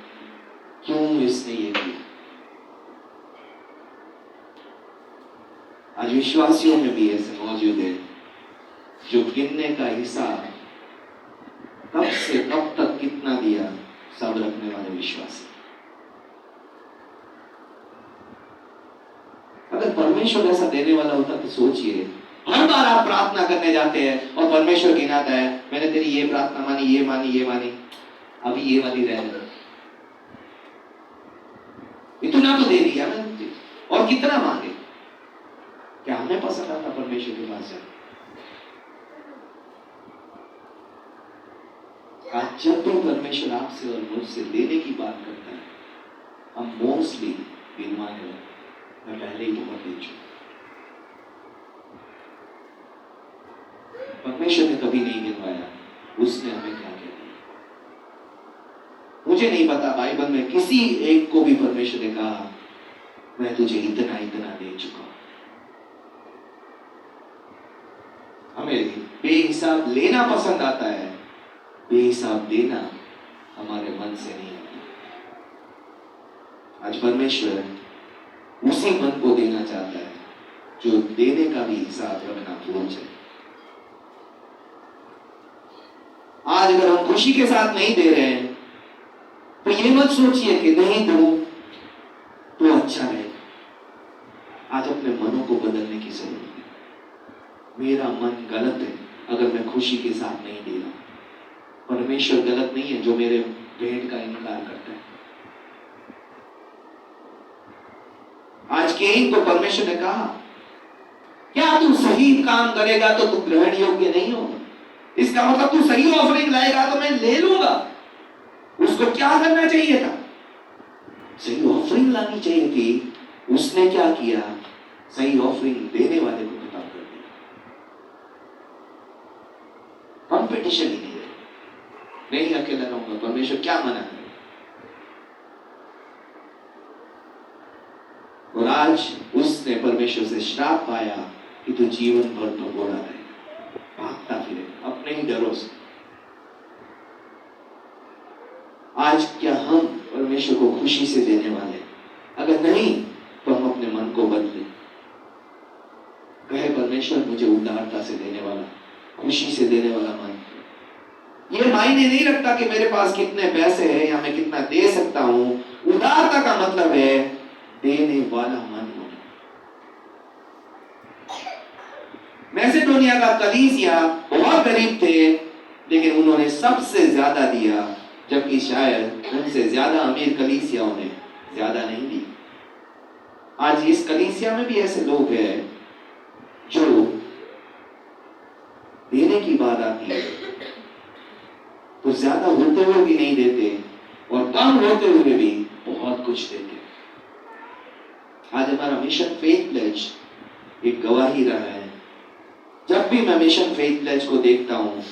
क्यों इसने ये किया। आज विश्वासियों में भी ऐसे मौजूद है जो गिनने का हिसाब कब से कब तक कितना दिया सब रखने वाले विश्वासी। अगर परमेश्वर ऐसा देने वाला होता तो सोचिए, हर बार आप प्रार्थना करने जाते हैं और परमेश्वर गिनाता है, मैंने तेरी ये प्रार्थना मानी, ये मानी, ये मानी, अभी ये वाली रहने, इतना तो दे दिया मैं तुझे, और कितना मांगे। क्या हमें पसंद आता परमेश्वर के पास जाना? आज जब भी परमेश्वर आपसे और मुझसे देने की बात करता है, हम मोस्टली गिनवाने लगते, मैं पहले ही बहुत दे चुका। परमेश्वर ने कभी नहीं गिनवाया उसने हमें क्या क्या दिया। मुझे नहीं पता बाइबल में किसी एक को भी परमेश्वर ने कहा मैं तुझे इतना इतना दे चुका। हमें बेहिसाब लेना पसंद आता है, बेहिसाब देना हमारे मन से नहीं आता। आज परमेश्वर उसी मन को देना चाहता है जो देने का भी हिसाब रखना भूल जाए। आज अगर हम खुशी के साथ नहीं दे रहे हैं तो ये मत सोचिए कि नहीं दूं तो अच्छा रहेगा। आज अपने मनों को बदलने की जरूरत है। मेरा मन गलत है अगर मैं खुशी के साथ नहीं दे रहा। परमेश्वर गलत नहीं है जो मेरे भेंट का इनकार करता है। आज केन को परमेश्वर ने कहा क्या तू सही काम करेगा तो तू ग्रहण योग्य नहीं होगा। इसका मतलब तू सही ऑफरिंग लाएगा तो मैं ले लूंगा। उसको क्या करना चाहिए था? सही ऑफरिंग लानी चाहिए थी। उसने क्या किया? सही ऑफरिंग देने वाले को खत्म कर दिया। कंपटीशन ही नहीं अकेला रहूंगा। परमेश्वर क्या मना करे। और आज उसने परमेश्वर से श्राप पाया कि तू जीवन भर भगोड़ा रहेगा, भागता फिरेगा अपने ही डरों से। आज क्या हम परमेश्वर को खुशी से देने वाले? अगर नहीं तो हम अपने मन को बदलें। कहे परमेश्वर मुझे उदारता से देने वाला, खुशी से देने वाला मन। ये मायने नहीं रखता कि मेरे पास कितने पैसे हैं या मैं कितना दे सकता हूं। उदारता का मतलब है देने वाला मन होना। मैसेडोनिया का कलीसिया बहुत गरीब थे लेकिन उन्होंने सबसे ज्यादा दिया, जबकि शायद उनसे ज्यादा अमीर कलीसियाओं ने ज्यादा नहीं दी। आज इस कलीसिया में भी ऐसे लोग हैं जो देने की बात आती है तो ज्यादा होते हुए भी नहीं देते और कम होते हुए भी बहुत कुछ देते। आज हमारा मिशन फेथ प्लेज एक गवाही रहा है। जब भी मैं मिशन फेथ प्लेज को देखता हूं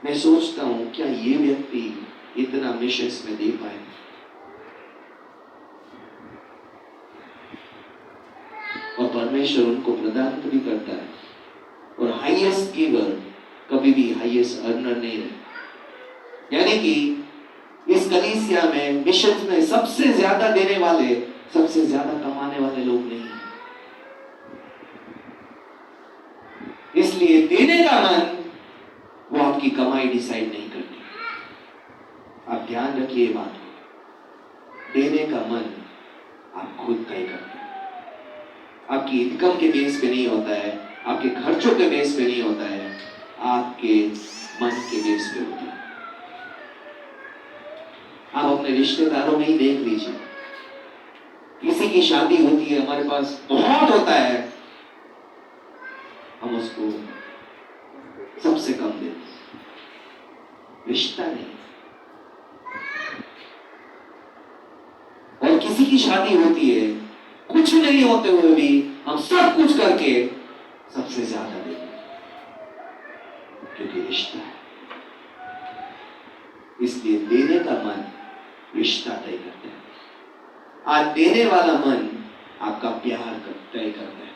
मैं सोचता हूं क्या ये व्यक्ति इतना मिशंस में दे पाए। और परमेश्वर उनको प्रदान भी करता है। और हाईएस्ट गिवर कभी भी हाईएस्ट अर्नर नहीं रहे। यानी कि इस कलीसिया में मिशन में सबसे ज्यादा देने वाले सबसे ज्यादा कमाने वाले लोग नहीं हैं। इसलिए देने का मन वो आपकी कमाई डिसाइड नहीं करती। आप ध्यान रखिए बात को। देने का मन आप खुद तय करते हैं। आपकी इनकम के बेस पे नहीं होता है, आपके खर्चों के बेस पे नहीं होता है, आपके मन के बेस पे होता है। आप अपने रिश्तेदारों में ही देख लीजिए, किसी की शादी होती है, हमारे पास बहुत होता है, हम उसको सबसे कम देते हैं, रिश्ता नहीं। और किसी की शादी होती है, कुछ नहीं होते हुए भी हम सब कुछ करके सबसे ज्यादा देते हैं, क्योंकि रिश्ता है। इसलिए देने का मन रिश्ता तय करता है। आज देने वाला मन आपका प्यार तय करता है।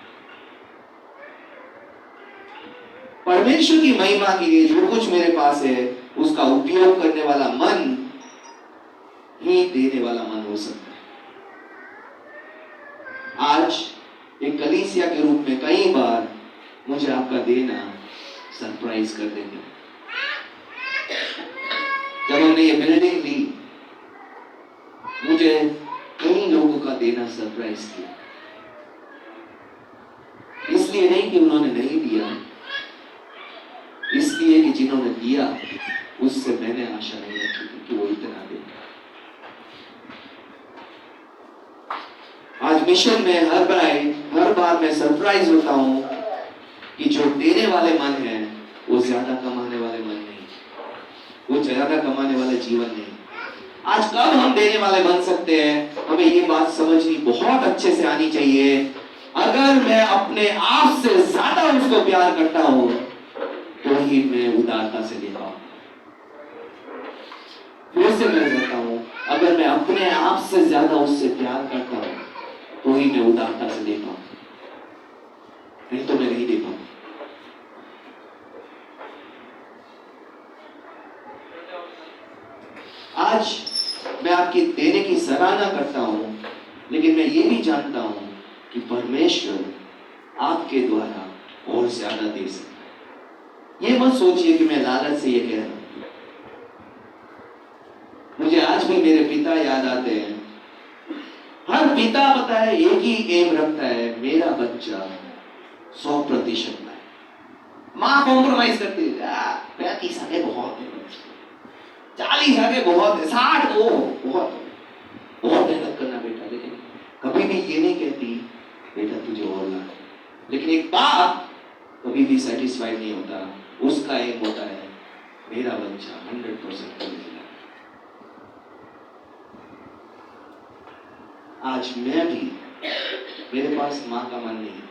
परमेश्वर की महिमा के लिए जो कुछ मेरे पास है, उसका उपयोग करने वाला मन ही देने वाला मन हो सकता है। आज एक कलीसिया के रूप में कई बार मुझे आपका देना सरप्राइज कर देगा। जब हमने ये बिल्डिंग ली, मुझे कई लोगों का देना सरप्राइज किया। इसलिए नहीं कि उन्होंने नहीं दिया, इसलिए कि जिन्होंने दिया उससे मैंने आशा नहीं रखी थी कि वो इतना दे। आज मिशन में हर बार मैं सरप्राइज होता हूं कि जो देने वाले मन है वो ज्यादा कमाने वाले मन नहीं, वो ज्यादा कमाने वाले जीवन नहीं। आज कब हम देने वाले बन सकते हैं, हमें ये बात समझनी बहुत अच्छे से आनी चाहिए। अगर मैं अपने आप से ज्यादा उसको प्यार करता हूं तो ही मैं उदारता से दे पाऊंगा। फिर से मैं कहता हूं, अगर मैं अपने आप से ज्यादा उससे प्यार करता हूं तो ही मैं उदारता से दे पाऊंगा, नहीं तो मैं नहीं दे पाऊंगा। आज मैं आपकी देने की सराहना करता हूं, लेकिन मैं ये भी जानता हूं कि परमेश्वर आपके द्वारा और ज्यादा दे सकता है। ये मत सोचिए कि मैं लालच से ये कह रहा हूं। मुझे आज भी मेरे पिता याद आते हैं। हर पिता पता है एक ही एम रखता है, मेरा बच्चा 100% लाए। मां कॉम्प्रोमाइज करती है, 35 आगे बहुत है, 40 आगे बहुत है, 60 वो बहुत है, बहुत मेहनत करना बेटा। लेकिन कभी भी ये नहीं कहती बेटा तुझे और ला। लेकिन एक बाप कभी भी सेटिस्फाइड नहीं होता, उसका एम होता है मेरा बच्चा 100% कॉलेज लाए। आज मैं भी, मेरे पास मां का मन नहीं,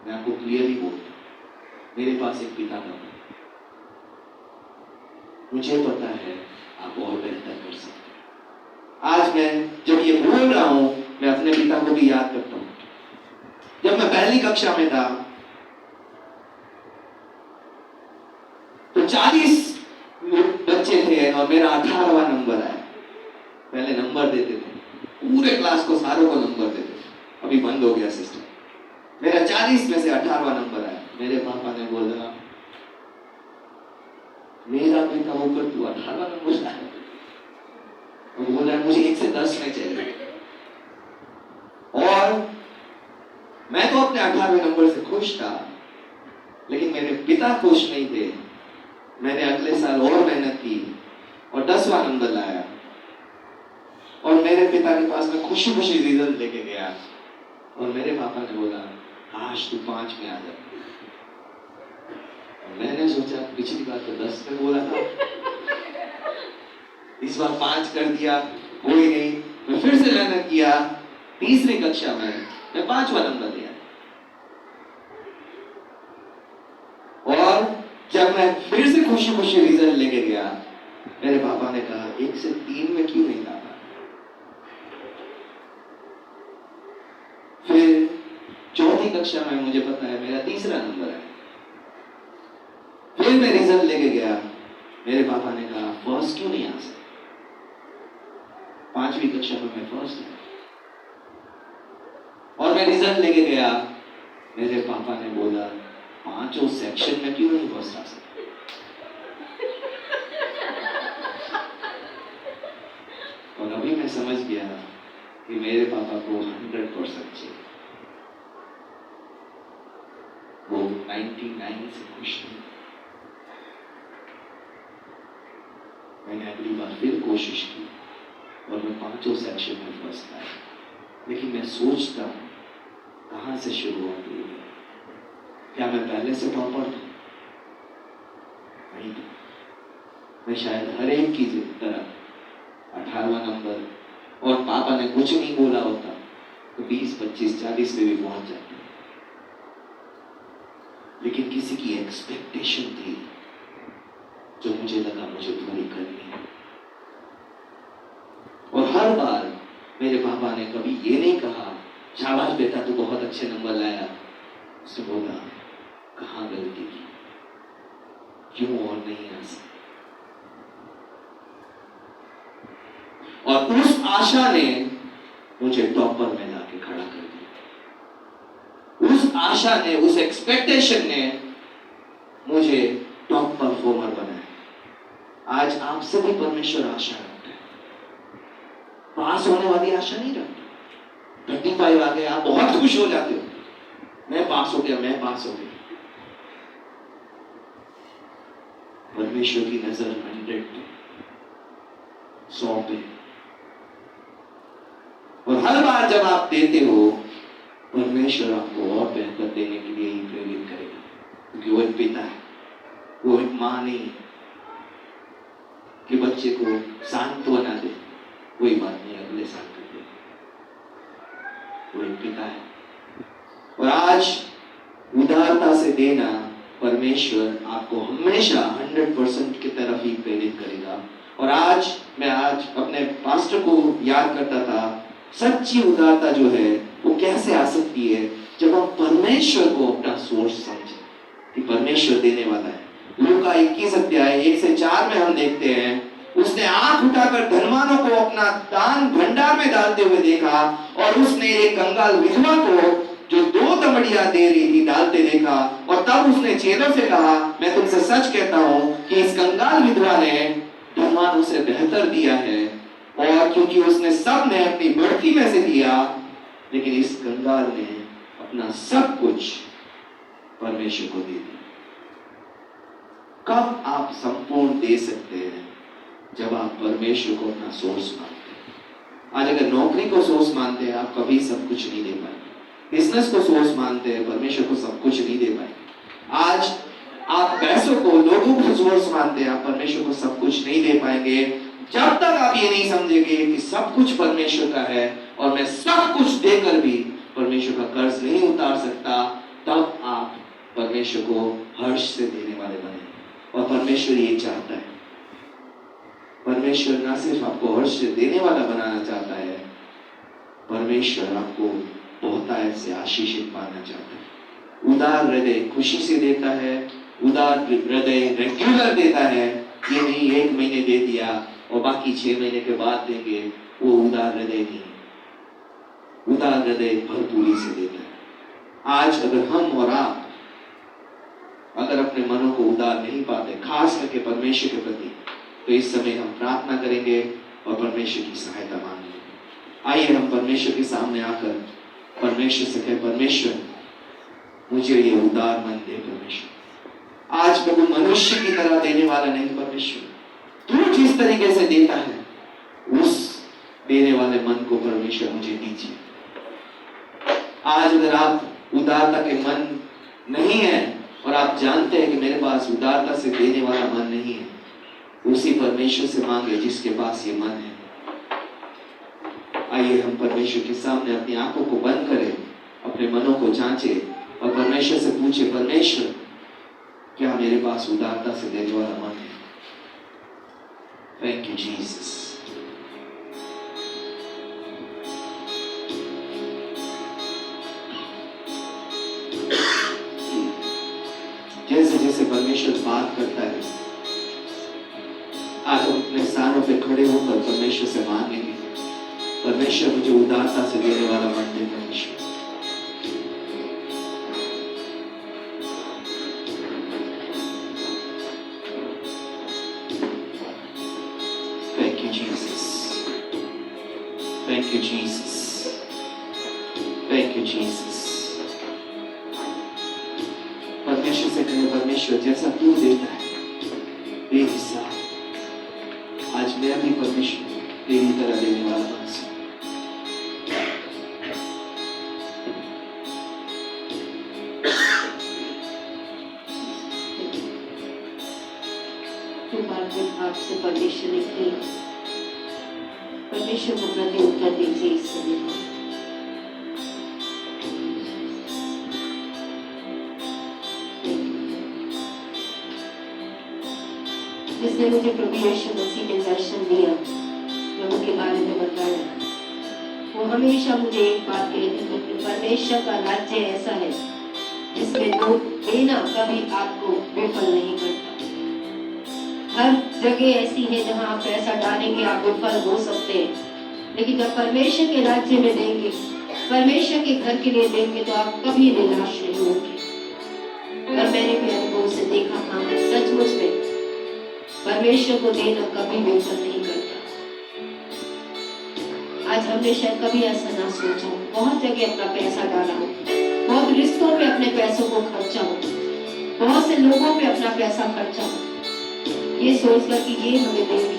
मैं आपको क्लियरली बोलता हूं, मेरे पास एक पिता का मन। मुझे पता है आप और बेहतर कर सकते हैं। आज मैं जब ये बोल रहा हूं, मैं अपने पिता को भी याद करता हूं। जब मैं पहली कक्षा में था तो 40 बच्चे थे और मेरा 18वां नंबर आया। पहले नंबर देते थे, पूरे क्लास को सारों को नंबर देते थे, अभी बंद हो गया सिस्टम। मेरा 40 में से 18वां नंबर आया। मेरे पापा ने बोला मेरा बेटा होकर तू 18वां नंबर लाया, और बोला मुझे 1 से 10 में चाहिए। और मैं तो अपने 18वें नंबर से खुश था, लेकिन मेरे पिता खुश नहीं थे। मैंने अगले साल और मेहनत की और 10वां नंबर लाया, और मेरे पिता के पास में खुशी खुशी रिजल्ट लेके गया, और मेरे पापा ने बोला आज तू 5 में आ जा। मैंने सोचा पिछली बार तो 10 में बोला था, इस बार 5 कर दिया, कोई नहीं। मैं फिर से मेहनत किया, तीसरी कक्षा में मैं 5वां नंबर लिया। और जब मैं फिर से खुशी खुशी रिजल्ट लेके गया, मेरे पापा ने कहा 1 से 3 में क्यों नहीं लाता। फिर चौथी कक्षा में मुझे पता है मेरा 3रा नंबर है। फिर मैं रिजल्ट लेके गया, मेरे पापा ने कहा फर्स्ट क्यों नहीं आ सकता। 5वीं कक्षा में मैं फर्स्ट आया, और मैं रिजल्ट लेके गया, मेरे पापा ने बोला 5 सेक्शन में क्यों नहीं फर्स्ट आ सकता। और अभी मैं समझ गया कि मेरे पापा को 100% चाहिए। वो 99 से खुश नहीं। मैंने अगली बार फिर कोशिश की, और मैं 5 सेक्शन में फर्स्ट आया। लेकिन मैं सोचता हूँ कहाँ से शुरुआत हुई है? क्या मैं पहले से टॉपर था? नहीं था। मैं शायद हर एक की तरह 18वां नंबर, और पापा ने कुछ नहीं बोला होता तो 20, 25, 40 पे भी पहुंच जाता। लेकिन किसी की एक्सपेक्टेशन थी जो मुझे लगा मुझे पूरी करनी है। और हर बार मेरे पापा ने कभी ये नहीं कहा शाबाश बेटा तू बहुत अच्छे नंबर लाया। उसने बोला कहाँ गलती की, क्यों और नहीं आ सकता। और उस आशा ने मुझे टॉपर में लाके खड़ा कर दिया। उस आशा ने, उस एक्सपेक्टेशन ने मुझे टॉप परफॉर्मर बनाया। आज आपसे भी परमेश्वर आशा रखता है। पास होने वाली आशा नहीं रखता। 35 आ गए आप बहुत खुश हो जाते हो, मैं पास हो गया, मैं पास हो गया। परमेश्वर की नजर 100 पे, 100 पे। और हर बार जब आप देते हो परमेश्वर आपको और बेहतर देने के लिए ही प्रेरित करेगा, क्योंकि वो एक पिता है, वो एक मां नहीं है कि बच्चे को सांत्वना दे, कोई बात नहीं अगले साल कर दे। वो एक पिता है। और आज उदारता से देना परमेश्वर आपको हमेशा 100% की तरफ ही प्रेरित करेगा। और आज मैं अपने पास्टर को याद करता था, सच्ची उदारता जो है वो कैसे आ सकती है जब हम परमेश्वर को अपना सोर्स समझें कि परमेश्वर देने वाला है। लूका 21 अध्याय 1 से 4 में हम देखते हैं, उसने आंख उठाकर धनवानों को अपना दान भंडार में डालते हुए देखा और उसने एक कंगाल विधवा को जो 2 दमड़ियां दे रही थी डालते देखा। और तब उसने चेलों से कहा, मैं तुमसे सच कहता हूं कि इस कंगाल विधवा ने धनवानों से बेहतर दिया है, और क्योंकि उसने सब ने अपनी बढ़ती में से दिया, लेकिन इस कंगाल ने अपना सब कुछ परमेश्वर को दे दिया। कब आप संपूर्ण दे सकते हैं? जब आप परमेश्वर को अपना सोर्स मानते हैं। आज अगर नौकरी को सोर्स मानते हैं आप कभी सब कुछ नहीं दे पाएंगे। बिजनेस को सोर्स मानते हैं, परमेश्वर को सब कुछ नहीं दे पाएंगे। आज आप पैसों को, लोगों को सोर्स मानते हैं, आप परमेश्वर को सब कुछ नहीं दे पाएंगे। जब तक आप ये नहीं समझेंगे कि सब कुछ परमेश्वर का है और मैं सब कुछ देकर भी परमेश्वर का कर्ज नहीं उतार सकता, तब आप परमेश्वर को हर्ष से देने वाले बने। और परमेश्वर ये चाहता है, परमेश्वर ना सिर्फ आपको हर्ष से देने वाला बनाना चाहता है, परमेश्वर आपको बहुतायत से आशीषित पाना चाहता है। उदार हृदय खुशी से देता है, उदार हृदय रेगुलर देता है। ये नहीं 1 महीने दे दिया और बाकी 6 महीने के बाद देंगे, वो उदार हृदय नहीं। उदार हृदय भरपूरी से देता है। आज अगर हम और आप अगर अपने मनों को उदार नहीं पाते, खास करके परमेश्वर के प्रति, तो इस समय हम प्रार्थना करेंगे और परमेश्वर की सहायता मांगेंगे। आइए हम परमेश्वर के सामने आकर परमेश्वर से कहें, परमेश्वर मुझे ये उदार मन दे। परमेश्वर आज प्रभु मनुष्य की तरह देने वाला नहीं, परमेश्वर तू जिस तरीके से देता है उस देने वाले मन को परमेश्वर मुझे दीजिए। आज अगर आप उदारता के मन नहीं है और आप जानते हैं कि मेरे पास उदारता से देने वाला मन नहीं है, उसी परमेश्वर से मांगे जिसके पास ये मन है। आइए हम परमेश्वर के सामने अपनी आंखों को बंद करें, अपने मनों को जांचें और परमेश्वर से पूछे, परमेश्वर क्या मेरे पास उदारता से देने वाला मन है? Thank you Jesus. जैसे जैसे परमेश्वर बात करता है, आज हम अपने स्थानों पे खड़े होकर परमेश्वर से मांगेंगे, परमेश्वर मुझे उदारता से देने वाला मन दे। परमेश्वर thank you Jesus, thank you Jesus, thank you Jesus. परमेश्वर से कहें, परमेश्वर जैसा तू देता है बेहिसाब, आज मैं भी परमेश्वर तेरी तरह देने से परमेश्वर ने किया। परमेश्वर को प्रति उत्तर दीजिए इस समय। जिसने मुझे प्रभु यीशु मसीह ने दर्शन दिया, प्रभु के बारे में बताया, वो हमेशा मुझे एक बात कहते थे कि परमेश्वर का राज्य ऐसा है जिसमें देना कभी आपको विफल नहीं करता। हर जगह ऐसी है जहाँ आप पैसा डालेंगे आप विफल हो सकते हैं, लेकिन जब परमेश्वर के राज्य में देंगे, परमेश्वर के घर के लिए देंगे, तो आप कभी निराश नहीं होंगे। और मैंने भी अनुभव से देखा था, सचमुच में परमेश्वर को देना कभी विफल नहीं करता। आज हमने शायद कभी ऐसा ना सोचा, बहुत जगह अपना पैसा डाला हो, बहुत रिश्तों पे अपने पैसों को खर्चा हो, बहुत से लोगों पे अपना पैसा खर्चा हो, ये सोचकर कि ये हमें देंगे,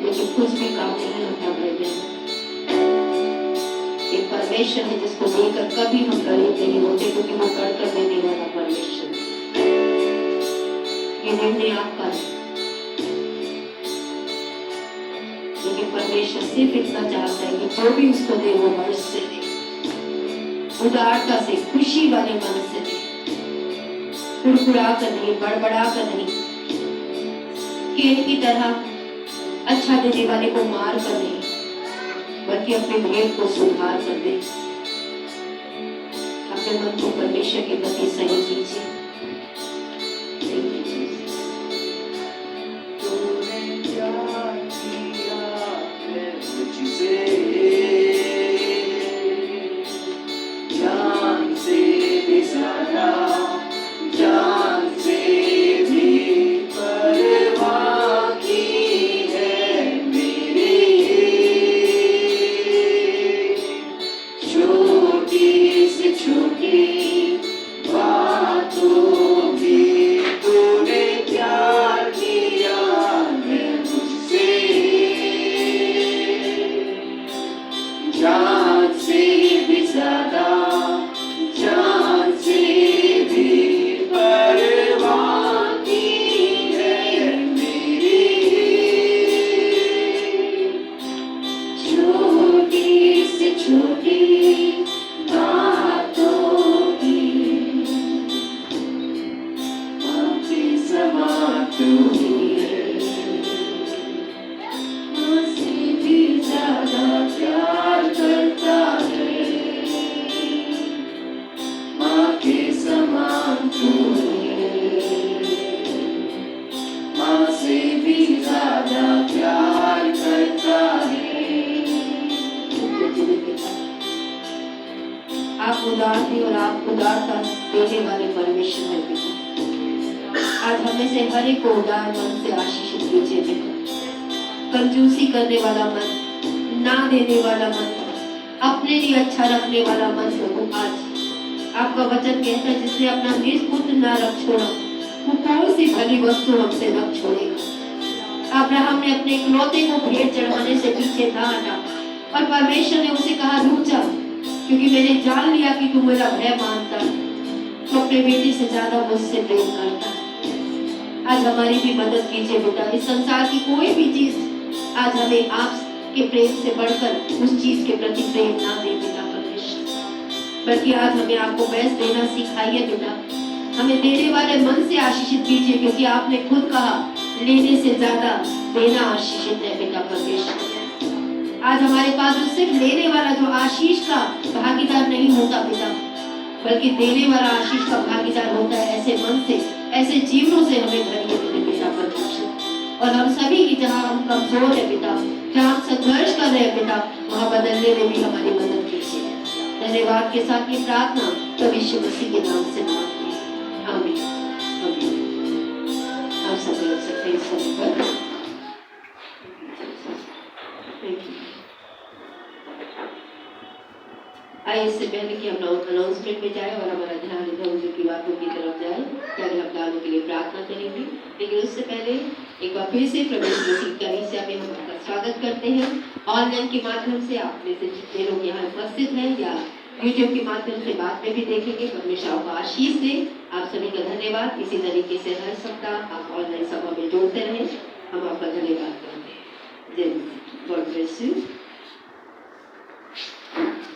लेकिन कुछ भी काम नहीं होता। एक परमेश्वर है जिसको देकर कभी हम गरीब नहीं होते, क्योंकि वो कर देने वाला परमेश्वर। ये निर्णय आपका है, लेकिन परमेश्वर सिर्फ इतना चाहता है कि जो भी उसको दे वो हर्ष से दे, उदारता से, खुशी वाले मन से दे, कुड़कुड़ा कर नहीं, बड़बड़ा कर नहीं, कीट की तरह अच्छा देने वाले को मार कर नहीं, बल्कि अपने भेद को सुधार कर दे। अपने मन को परमेश्वर के प्रति सही कीजिए। आप उदार थे और आप उदारता देने वाले परमेश्वर है पिता। आज हमें से हर एक को उदार मन से आशीषित कीजिए पिता। कंजूसी करने वाला मन, ना देने वाला मन, अपने लिए अच्छा रखने वाला मन प्रभु, आज आपका वचन कहता है जिसने अपना निज पुत्र ना रख छोड़ा, वो कौन सी भली वस्तु हमसे रख छोड़ेगा। अब्राहम ने अपने इकलौते को भेंट चढ़ाने से पीछे ना हटा, और परमेश्वर ने उसे कहा रुक जा, क्योंकि मैंने जान लिया कि तू मेरा भय मानता है, तो अपने बेटे से ज्यादा मुझसे प्रेम करता है। आज हमारी भी मदद कीजिए बेटा। इस संसार की कोई भी चीज आज हमें आपके प्रेम से बढ़कर उस चीज के प्रति प्रेम ना दे बेटा परमेश्वर, बल्कि आज हमें आपको बेस्ट देना सिखाइए बेटा। हमें देने वाले मन से आशीषित कीजिए, क्योंकि आपने खुद कहा लेने से ज्यादा देना आशीषित है बेटा परमेश्वर। आज हमारे पास जो सिर्फ लेने वाला जो आशीष का भागीदार नहीं होता पिता, बल्कि देने वाला आशीष का भागीदार होता है। ऐसे मन से, ऐसे जीवनों से हमें भरिए मेरे पिता परमेश्वर। और हम सभी की जहाँ हम कमजोर है पिता, जहाँ हम संघर्ष कर रहे हैं पिता, वहाँ बदलने में भी हमारी मदद कीजिए। धन्यवाद के साथ ये प्रार्थना प्रभु यीशु मसीह के नाम से मांगते हैं, आमीन आमीन। आप सब लोग सकते हैं समय पर। आइए इससे पहले कि हम अनाउंसमेंट में जाए और हमारा ध्यान इधर उधर की बातों की तरफ जाए, पहले हम दानों के लिए प्रार्थना करेंगे। लेकिन उससे पहले एक बार फिर से प्रभु यीशु मसीह कलीसिया में हम आपका स्वागत करते हैं। ऑनलाइन के माध्यम से आप में से जितने लोग यहाँ उपस्थित हैं या यूट्यूब के माध्यम से बाद में भी देखेंगे। परमेश्वर आपको आशीष दे। आप सभी का धन्यवाद। इसी तरीके से हर सप्ताह आप ऑनलाइन सभा में जोड़ते रहें। हम आपका धन्यवाद करते हैं। जय मसीह। God bless you.